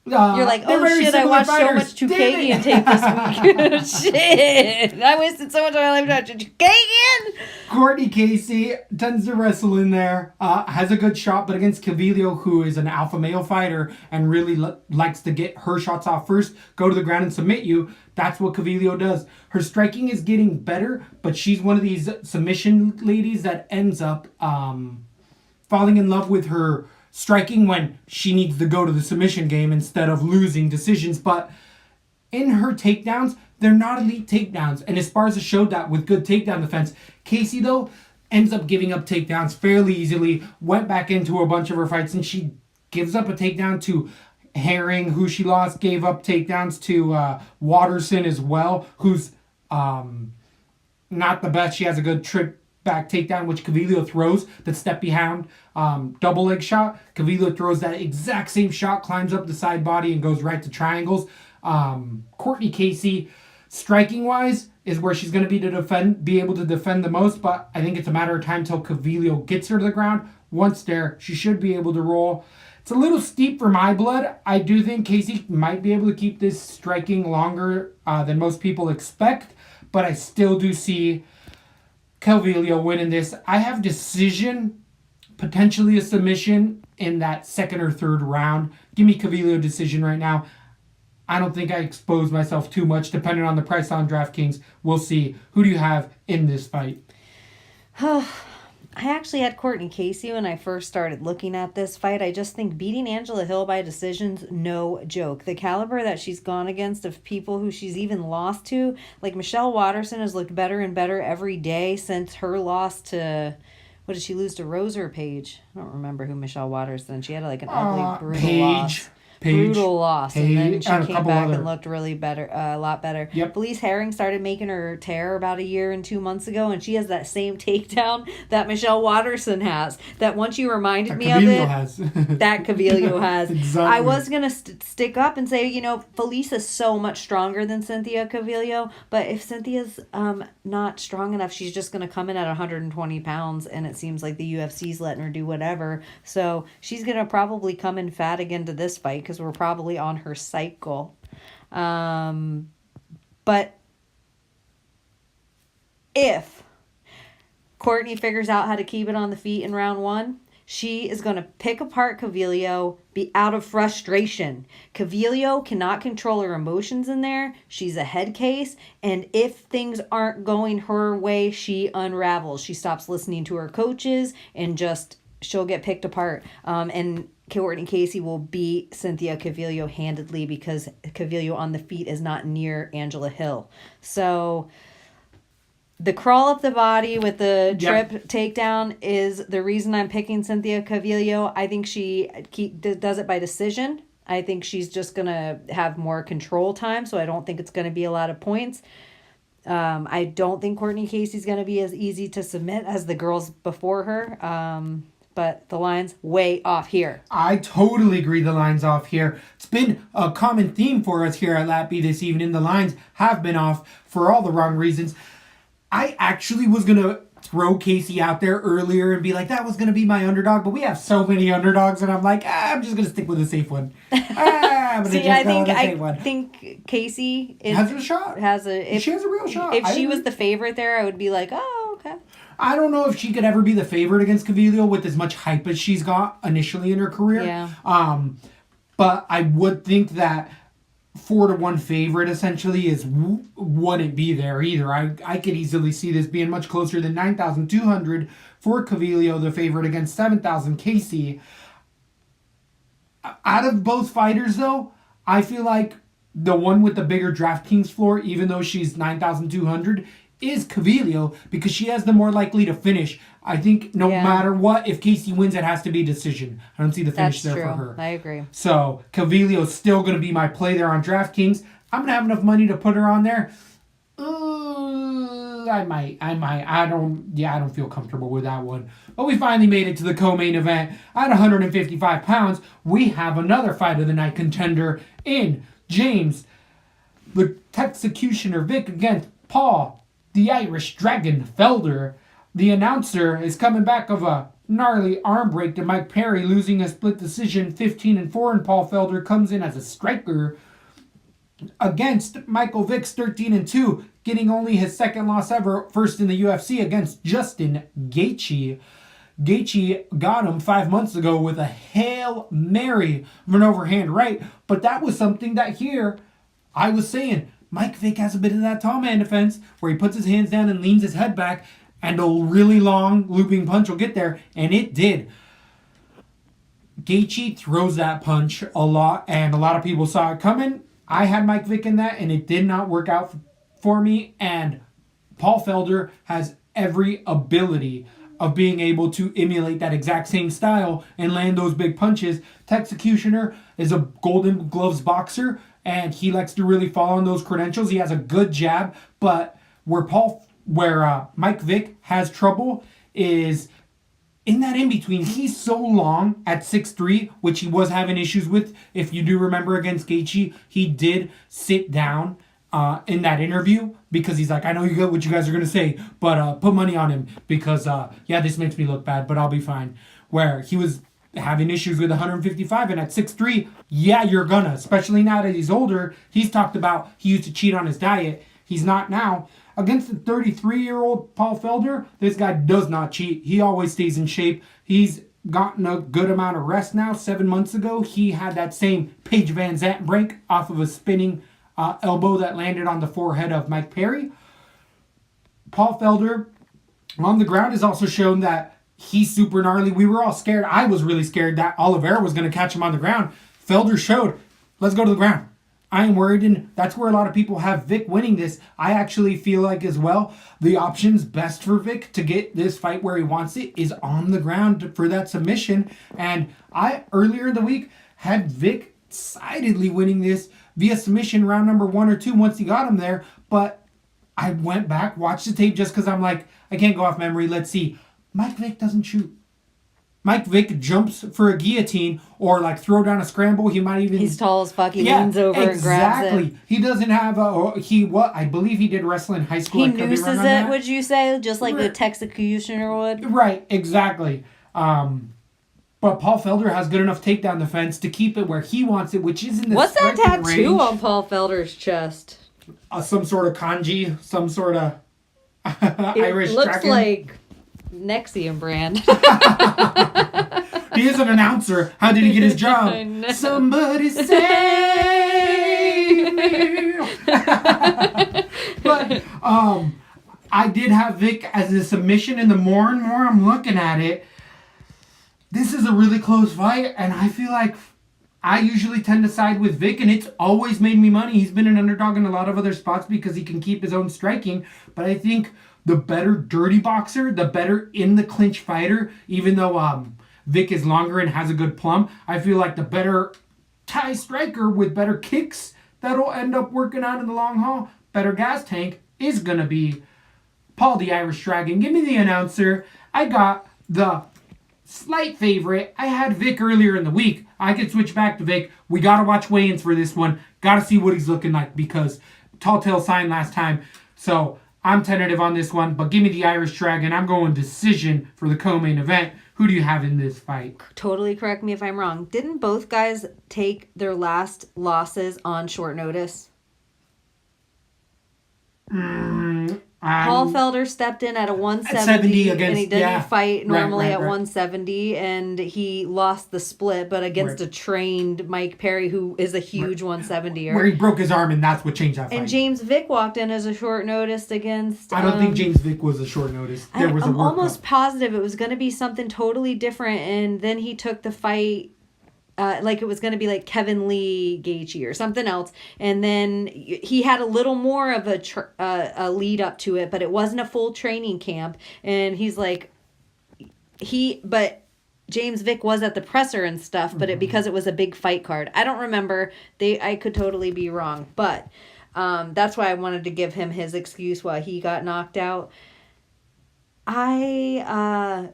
You're like, oh shit, I watched so much Chukagian tape this week. Shit. I wasted so much of my life watching Chukagian. Courtney Casey tends to wrestle in there, has a good shot, but against Calvillo, who is an alpha male fighter and really likes to get her shots off first, go to the ground and submit you. That's what Calvillo does. Her striking is getting better, but she's one of these submission ladies that ends up falling in love with her striking when she needs to go to the submission game instead of losing decisions. But in her takedowns, they're not elite takedowns. And Esparza showed that with good takedown defense. Casey, though, ends up giving up takedowns fairly easily. Went back into a bunch of her fights, and she gives up a takedown to Herring, who she lost. Gave up takedowns to Watterson as well, who's not the best. She has a good trip back takedown, which Calvillo throws, that step behind double leg shot. Calvillo throws that exact same shot, climbs up the side body and goes right to triangles. Courtney Casey, striking wise, is where she's going to be able to defend the most, but I think it's a matter of time till Calvillo gets her to the ground. Once there, she should be able to roll. It's a little steep for my blood. I do think Casey might be able to keep this striking longer than most people expect, but I still do see Calvillo winning this. I have decision, potentially a submission in that second or third round. Give me Calvillo decision right now. I don't think I exposed myself too much, depending on the price on DraftKings. We'll see. Who do you have in this fight? I actually had Courtney Casey when I first started looking at this fight. I just think beating Angela Hill by decision's no joke. The caliber that she's gone against of people who she's even lost to, like Michelle Watterson has looked better and better every day since her loss to, what did she lose to, Rose or Paige? I don't remember who Michelle Watterson. She had like an ugly, brutal loss. Brutal loss, and then she came back and looked really better, a lot better. Yep. Felice Herring started making her tear about a year and 2 months ago, and she has that same takedown that Michelle Watterson has. That once you reminded me of it, that Cavillo has. Exactly. I was gonna stick up and say, Felice is so much stronger than Cynthia Cavillo, but if Cynthia's not strong enough, she's just gonna come in at 120 pounds, and it seems like the UFC's letting her do whatever. So she's gonna probably come in fat again to this fight, because we're probably on her cycle. But if Courtney figures out how to keep it on the feet in round 1, she is going to pick apart Cavillo out of frustration. Cavillo cannot control her emotions in there. She's a head case. And if things aren't going her way, she unravels. She stops listening to her coaches and she'll get picked apart. And Courtney Casey will beat Cynthia Cavillo handedly because Cavillo on the feet is not near Angela Hill. So the crawl up the body with the trip takedown is the reason I'm picking Cynthia Cavillo. I think she does it by decision. I think she's just going to have more control time, so I don't think it's going to be a lot of points. I don't think Courtney Casey's going to be as easy to submit as the girls before her. But the line's way off here. I totally agree the line's off here. It's been a common theme for us here at Lat B this evening. The lines have been off for all the wrong reasons. I actually was going to throw Casey out there earlier and be like, that was going to be my underdog. But we have so many underdogs, and I'm like, I'm just going to stick with a safe one. I think Casey has a shot. She has a real shot. If she was the favorite there, I would be like, oh, okay. I don't know if she could ever be the favorite against Cavillo with as much hype as she's got initially in her career. Yeah. But I would think that 4-1 favorite essentially wouldn't be there either. I could easily see this being much closer than 9,200 for Cavillo, the favorite, against 7,000 Casey. Out of both fighters, though, I feel like the one with the bigger DraftKings floor, even though she's 9,200, is Cavillo, because she has the more likely to finish. I think no matter what, if Casey wins, it has to be a decision. I don't see the finish for her. I agree. So Cavillo's still going to be my play there on DraftKings. I'm going to have enough money to put her on there. I might. I don't feel comfortable with that one. But we finally made it to the co-main event. At 155 pounds, we have another fight of the night contender in James, the Executioner Vick, against Paul, the Irish Dragon Felder. The announcer is coming back of a gnarly arm break to Mike Perry, losing a split decision 15-4, and Paul Felder comes in as a striker against Michael Vick's 13-2, getting only his second loss ever, first in the UFC against Justin Gaethje. Gaethje got him 5 months ago with a Hail Mary of an overhand right, but that was something that here I was saying, Mike Vick has a bit of that tall man defense where he puts his hands down and leans his head back, and a really long looping punch will get there, and it did. Gaethje throws that punch a lot, and a lot of people saw it coming. I had Mike Vick in that, and it did not work out for me, and Paul Felder has every ability of being able to emulate that exact same style and land those big punches. Executioner is a Golden Gloves boxer, and he likes to really fall on those credentials. He has a good jab, but where Mike Vick has trouble is in that in-between. He's so long at 6'3", which he was having issues with. If you do remember against Gaethje, he did sit down in that interview because he's like, I know what you guys are going to say, but put money on him because, this makes me look bad, but I'll be fine. Where he was having issues with 155, and at 6'3", you're gonna, especially now that he's older. He's talked about he used to cheat on his diet. He's not now. Against the 33-year-old Paul Felder, this guy does not cheat. He always stays in shape. He's gotten a good amount of rest now. 7 months ago, he had that same Paige VanZant break off of a spinning elbow that landed on the forehead of Mike Perry. Paul Felder on the ground has also shown that he's super gnarly. We were all scared. I was really scared that Oliveira was going to catch him on the ground. Felder showed, let's go to the ground. I am worried, and that's where a lot of people have Vick winning this. I actually feel like as well, the options best for Vick to get this fight where he wants it is on the ground for that submission. And I, earlier in the week, had Vick decidedly winning this via submission round number 1 or 2 once he got him there. But I went back, watched the tape just because I'm like, I can't go off memory. Let's see. Mike Vick doesn't shoot. Mike Vick jumps for a guillotine or like throw down a scramble. He might even... He's tall as fuck. He leans over and grabs it. Exactly. He doesn't have I believe he did wrestle in high school. He nooses it, would you say? Just like the executioner would? Right, exactly. But Paul Felder has good enough takedown defense to keep it where he wants it, which is in the What's that tattoo range. on Paul Felder's chest? Some sort of kanji, some sort of Irish It looks dragon. like Nexium brand. He is an announcer. How did he get his job? I know. Somebody save me. But I did have Vick as a submission, and the more and more I'm looking at it, this is a really close fight, and I feel like I usually tend to side with Vick, and it's always made me money. He's been an underdog in a lot of other spots because he can keep his own striking, but I think the better dirty boxer, the better in the clinch fighter, even though Vick is longer and has a good plum, I feel like the better Thai striker with better kicks that'll end up working out in the long haul, better gas tank, is going to be Paul the Irish Dragon. Give me the announcer. I got the slight favorite. I had Vick earlier in the week. I could switch back to Vick. We got to watch weigh-ins for this one. Got to see what he's looking like because tall tale sign last time. So I'm tentative on this one, but give me the Irish Dragon. I'm going decision for the co-main event. Who do you have in this fight? Totally correct me if I'm wrong. Didn't both guys take their last losses on short notice? Paul Felder stepped in at a 170 against, and he didn't fight normally right. at 170 and he lost the split, but against a trained Mike Perry who is a huge 170er. Where he broke his arm and that's what changed that fight. And James Vick walked in as a short notice against... I don't think James Vick was a short notice. I'm almost positive it was going to be something totally different, and then he took the fight... like it was going to be like Kevin Lee Gaethje or something else, and then he had a little more of a lead up to it, but it wasn't a full training camp. And he's like, but James Vick was at the presser and stuff, but because it was a big fight card, I don't remember. I could totally be wrong, but that's why I wanted to give him his excuse why he got knocked out. I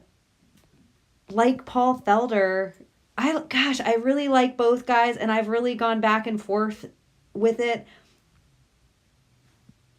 like Paul Felder. I really like both guys, and I've really gone back and forth with it.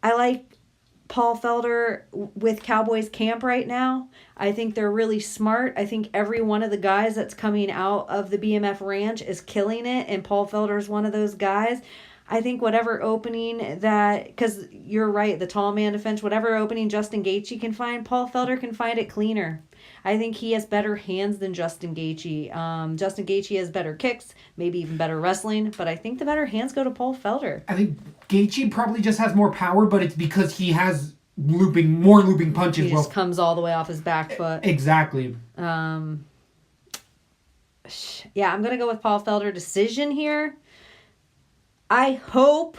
I like Paul Felder with Cowboys camp right now. I think they're really smart. I think every one of the guys that's coming out of the BMF ranch is killing it, and Paul Felder is one of those guys. I think whatever opening because you're right, the tall man defense, whatever opening Justin Gaethje can find, Paul Felder can find it cleaner. I think he has better hands than Justin Gaethje. Justin Gaethje has better kicks, maybe even better wrestling, but I think the better hands go to Paul Felder. I think Gaethje probably just has more power, but it's because he has more looping punches. He just comes all the way off his back foot. Exactly. Yeah, I'm going to go with Paul Felder decision here. I hope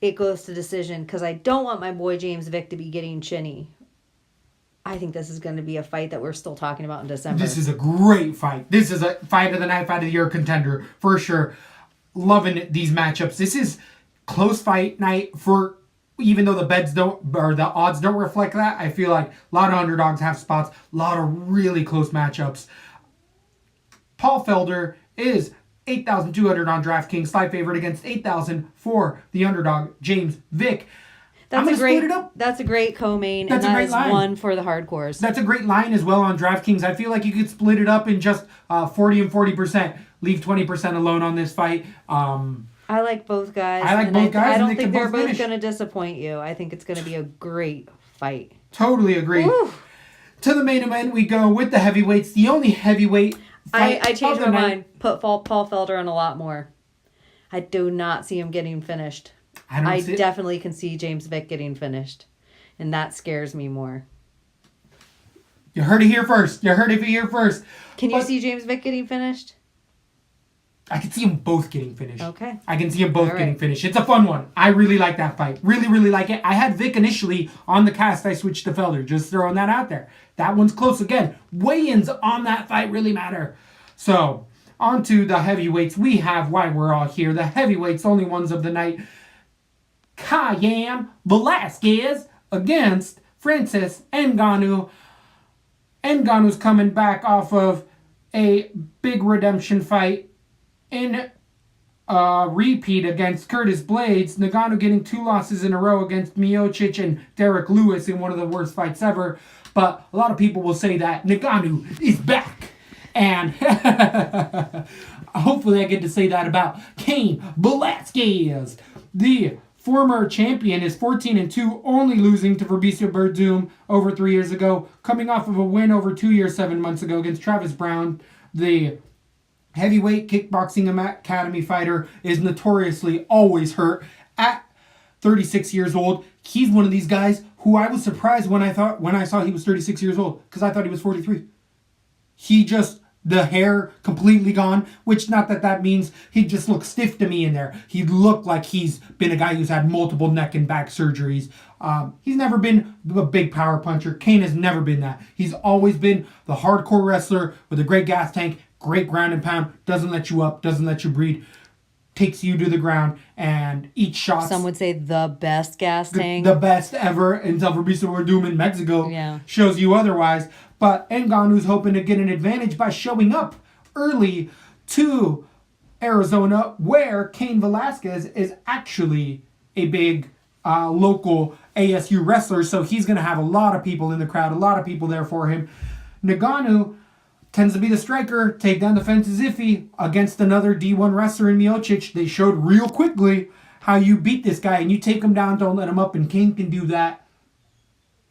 it goes to decision because I don't want my boy James Vick to be getting chinny. I think this is going to be a fight that we're still talking about in December. This is a great fight. This is a fight of the night, fight of the year contender for sure. Loving these matchups. This is close fight night for, even though the odds don't reflect that. I feel like a lot of underdogs have spots, a lot of really close matchups. Paul Felder is 8,200 on DraftKings, slight favorite against 8,000 for the underdog James Vick. That's a great co-main, and that is one for the hardcores. That's a great line as well on DraftKings. I feel like you could split it up in just 40 and 40%. Leave 20% alone on this fight. I like both guys. I don't think they're both going to disappoint you. I think it's going to be a great fight. Totally agree. Woo. to the main event we go with the heavyweights. The only heavyweight fight I changed of my the night. mind. Put Paul Felder on a lot more. I do not see him getting finished. I definitely can see James Vick getting finished. And that scares me more. You heard it here first. Can you see James Vick getting finished? I can see them both getting finished. Okay. I can see them both All getting right. finished. It's a fun one. I really like that fight. Really, really like it. I had Vick initially on the cast. I switched to Felder. Just throwing that out there. That one's close again. Weigh-ins on that fight really matter. So, on to the heavyweights. We have why we're all here. The heavyweights, only ones of the night. Cain Velasquez against Francis Ngannou. Ngannou's coming back off of a big redemption fight in a repeat against Curtis Blades. Ngannou getting 2 losses in a row against Miocic and Derek Lewis in one of the worst fights ever. But a lot of people will say that Ngannou is back. And hopefully I get to say that about Cain Velasquez. The former champion is 14-2, only losing to Fabricio Verdum over 3 years ago, coming off of a win over 2 years, 7 months ago against Travis Brown. The heavyweight kickboxing academy fighter is notoriously always hurt at 36 years old. He's one of these guys who I was surprised when I saw he was 36 years old, because I thought he was 43. The hair completely gone, which not that means he just looks stiff to me in there. He looked like he's been a guy who's had multiple neck and back surgeries. He's never been a big power puncher. Cain has never been that. He's always been the hardcore wrestler with a great gas tank, great ground and pound, doesn't let you up, doesn't let you breathe, takes you to the ground and eats shots. Some would say the best gas tank. The best ever until Fabricio Verdum in Mexico shows you otherwise. But Ngannou's hoping to get an advantage by showing up early to Arizona, where Cain Velasquez is actually a big local ASU wrestler. So he's going to have a lot of people in the crowd, a lot of people there for him. Ngannou tends to be the striker, take down the fence is iffy against another D1 wrestler in Miocic. They showed real quickly how you beat this guy and you take him down, don't let him up, and Cain can do that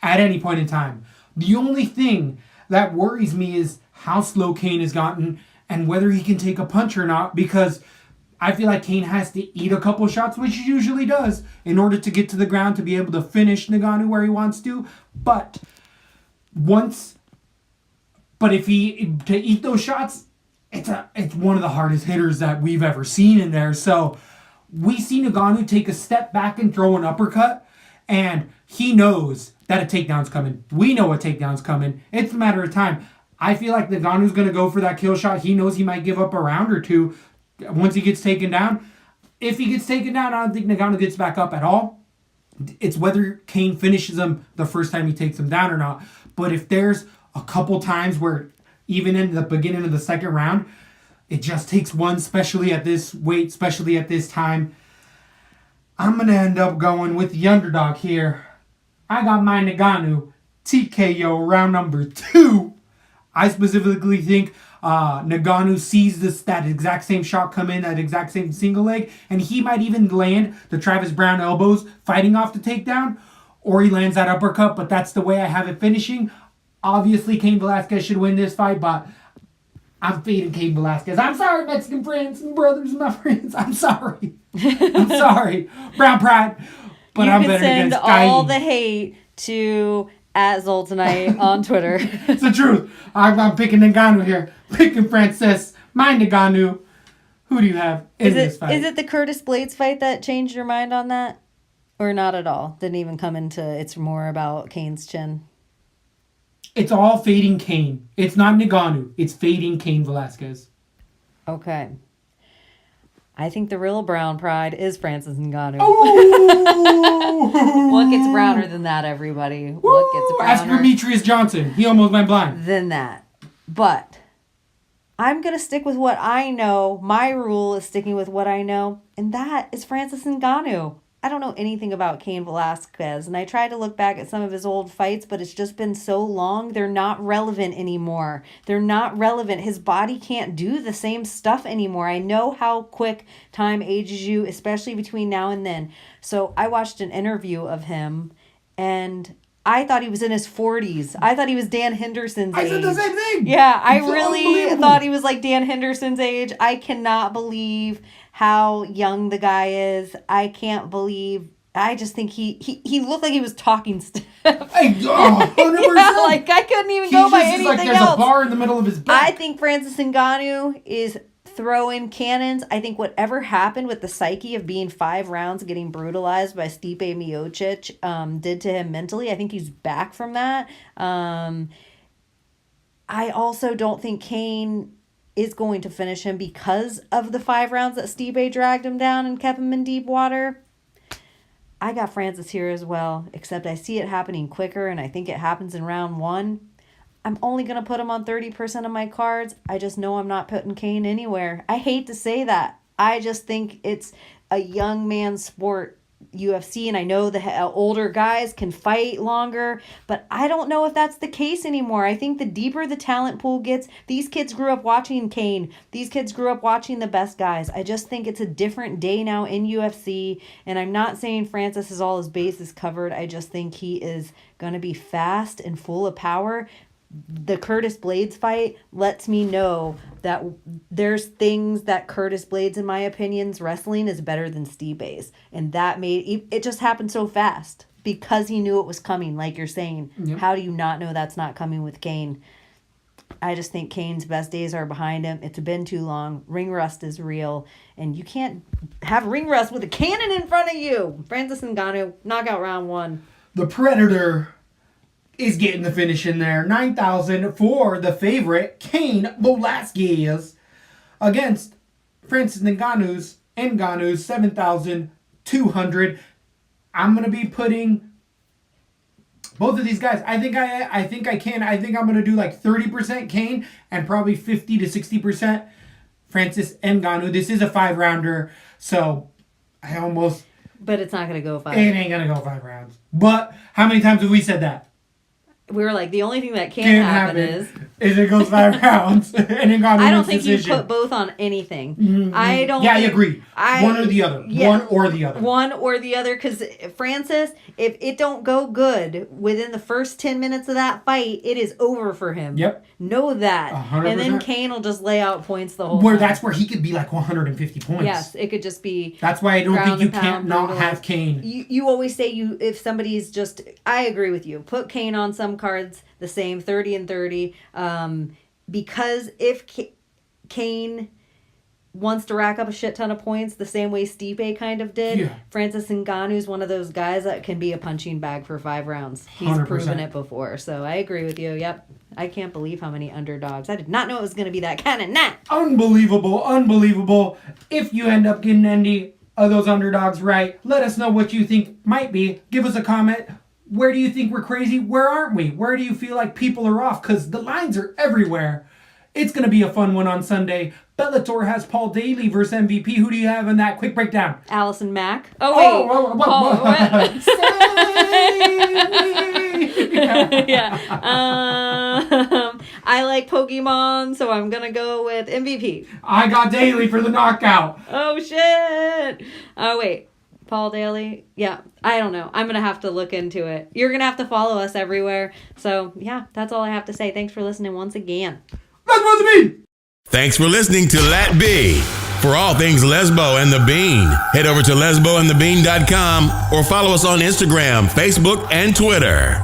at any point in time. The only thing that worries me is how slow Cain has gotten and whether he can take a punch or not, because I feel like Cain has to eat a couple shots, which he usually does, in order to get to the ground to be able to finish Ngannou where he wants to. But if he to eat those shots, it's one of the hardest hitters that we've ever seen in there. So we see Ngannou take a step back and throw an uppercut, and he knows that a takedown's coming. We know a takedown's coming. It's a matter of time. I feel like Ngannou's going to go for that kill shot. He knows he might give up a round or two once he gets taken down. If he gets taken down, I don't think Ngannou gets back up at all. It's whether Cain finishes him the first time he takes him down or not. But if there's a couple times where even in the beginning of the second round, it just takes one, especially at this weight, especially at this time, I'm going to end up going with the underdog here. I got my Ngannou TKO round number 2. I specifically think Ngannou sees that exact same shot come in, that exact same single leg, and he might even land the Travis Brown elbows fighting off the takedown, or he lands that uppercut, but that's the way I have it finishing. Obviously, Cain Velasquez should win this fight, but I'm fading Cain Velasquez. I'm sorry, Mexican friends and brothers and my friends. I'm sorry. I'm sorry. Brown pride. But I'm better against Cain. You can send all the hate to @Zoltanite on Twitter. It's the truth. I'm picking Ngannou here. Picking Francis. My Ngannou. Who do you have in this fight? Is it the Curtis Blades fight that changed your mind on that? Or not at all? Didn't even come into, it's more about Cain's chin. It's all fading Cain. It's not Ngannou. It's fading Cain Velasquez. Okay. I think the real brown pride is Francis Ngannou. What gets browner than that, everybody? What gets browner? Ask Demetrius Johnson. He almost went blind. Than that. But I'm going to stick with what I know. My rule is sticking with what I know. And that is Francis Ngannou. I don't know anything about Cain Velasquez, and I tried to look back at some of his old fights, but it's just been so long, they're not relevant anymore. They're not relevant. His body can't do the same stuff anymore. I know how quick time ages you, especially between now and then. So I watched an interview of him, and I thought he was in his 40s. I thought he was Dan Henderson's age. I said the same thing. Yeah, I It's really unbelievable. thought he was like Dan Henderson's age. I cannot believe how young the guy is. I can't believe. I just think he looked like he was talking stuff. Hey, 100%. Yeah, like I couldn't even go by anything like there's else. a bar in the middle of his I back. think Francis Ngannou is throwing cannons. I think whatever happened with the psyche of being 5 rounds getting brutalized by Stipe Miocic did to him mentally. I think he's back from that. I also don't think Cain is going to finish him because of the 5 rounds that Stipe dragged him down and kept him in deep water. I got Francis here as well, except I see it happening quicker, and I think it happens in round 1. I'm only going to put him on 30% of my cards. I just know I'm not putting Cain anywhere. I hate to say that. I just think it's a young man's sport, UFC, and I know the older guys can fight longer, but I don't know if that's the case anymore. I think the deeper the talent pool gets, these kids grew up watching Cain. These kids grew up watching the best guys. I just think it's a different day now in UFC, and I'm not saying Francis has all his bases covered. I just think he is going to be fast and full of power. The Curtis Blades fight lets me know that there's things that Curtis Blades, in my opinions, wrestling is better than Stipe's. And that made it just happened so fast because he knew it was coming, like you're saying. Yep. How do you not know that's not coming with Cain? I just think Cain's best days are behind him. It's been too long. Ring rust is real. And you can't have ring rust with a cannon in front of you. Francis Ngannou, knockout round 1. The Predator is getting the finish in there. 9,000 for the favorite, Cain Velasquez, against Francis Ngannou's 7,200. I'm going to be putting both of these guys. I think I can. I think I'm going to do like 30% Cain and probably 50 to 60% Francis Ngannou. This is a 5-rounder, so I almost... But it's not going to go 5. It ain't going to go 5 rounds. But how many times have we said that? We were like, the only thing that can happen is it goes 5 rounds. And Ngannou I don't think decision. you put both on anything. Mm-hmm. I don't. Yeah, I agree. One or the other. Yeah, one or the other. One or the other. Because Francis, if it don't go good within the first 10 minutes of that fight, it is over for him. Yep. Know that. 100%. And then Cain will just lay out points the whole time. That's where he could be like 150 points. Yes, it could just be. That's why I don't think you can't not have Cain. You always say if somebody's just. I agree with you. Put Cain on some cards the same 30 and 30. Because if Cain wants to rack up a shit ton of points the same way Stipe kind of did, Francis Ngannou's one of those guys that can be a punching bag for 5 rounds. He's 100%. proven it before. So I agree with you. Yep. I can't believe how many underdogs. I did not know it was going to be that kind of night. Unbelievable. If you end up getting any of those underdogs right, let us know what you think might be. Give us a comment. Where do you think we're crazy? Where aren't we? Where do you feel like people are off? Because the lines are everywhere. It's going to be a fun one on Sunday. Bellator has Paul Daly versus MVP. Who do you have in that? Quick breakdown. Allison Mack. Oh, wait. Yeah. I like Pokemon, so I'm going to go with MVP. I got Daly for the knockout. Oh, shit. Oh, wait. Paul Daly? Yeah, I don't know. I'm going to have to look into it. You're going to have to follow us everywhere. So, yeah, that's all I have to say. Thanks for listening once again. Thanks for listening to Lat B. For all things Lesbo and the Bean, head over to lesboandthebean.com or follow us on Instagram, Facebook, and Twitter.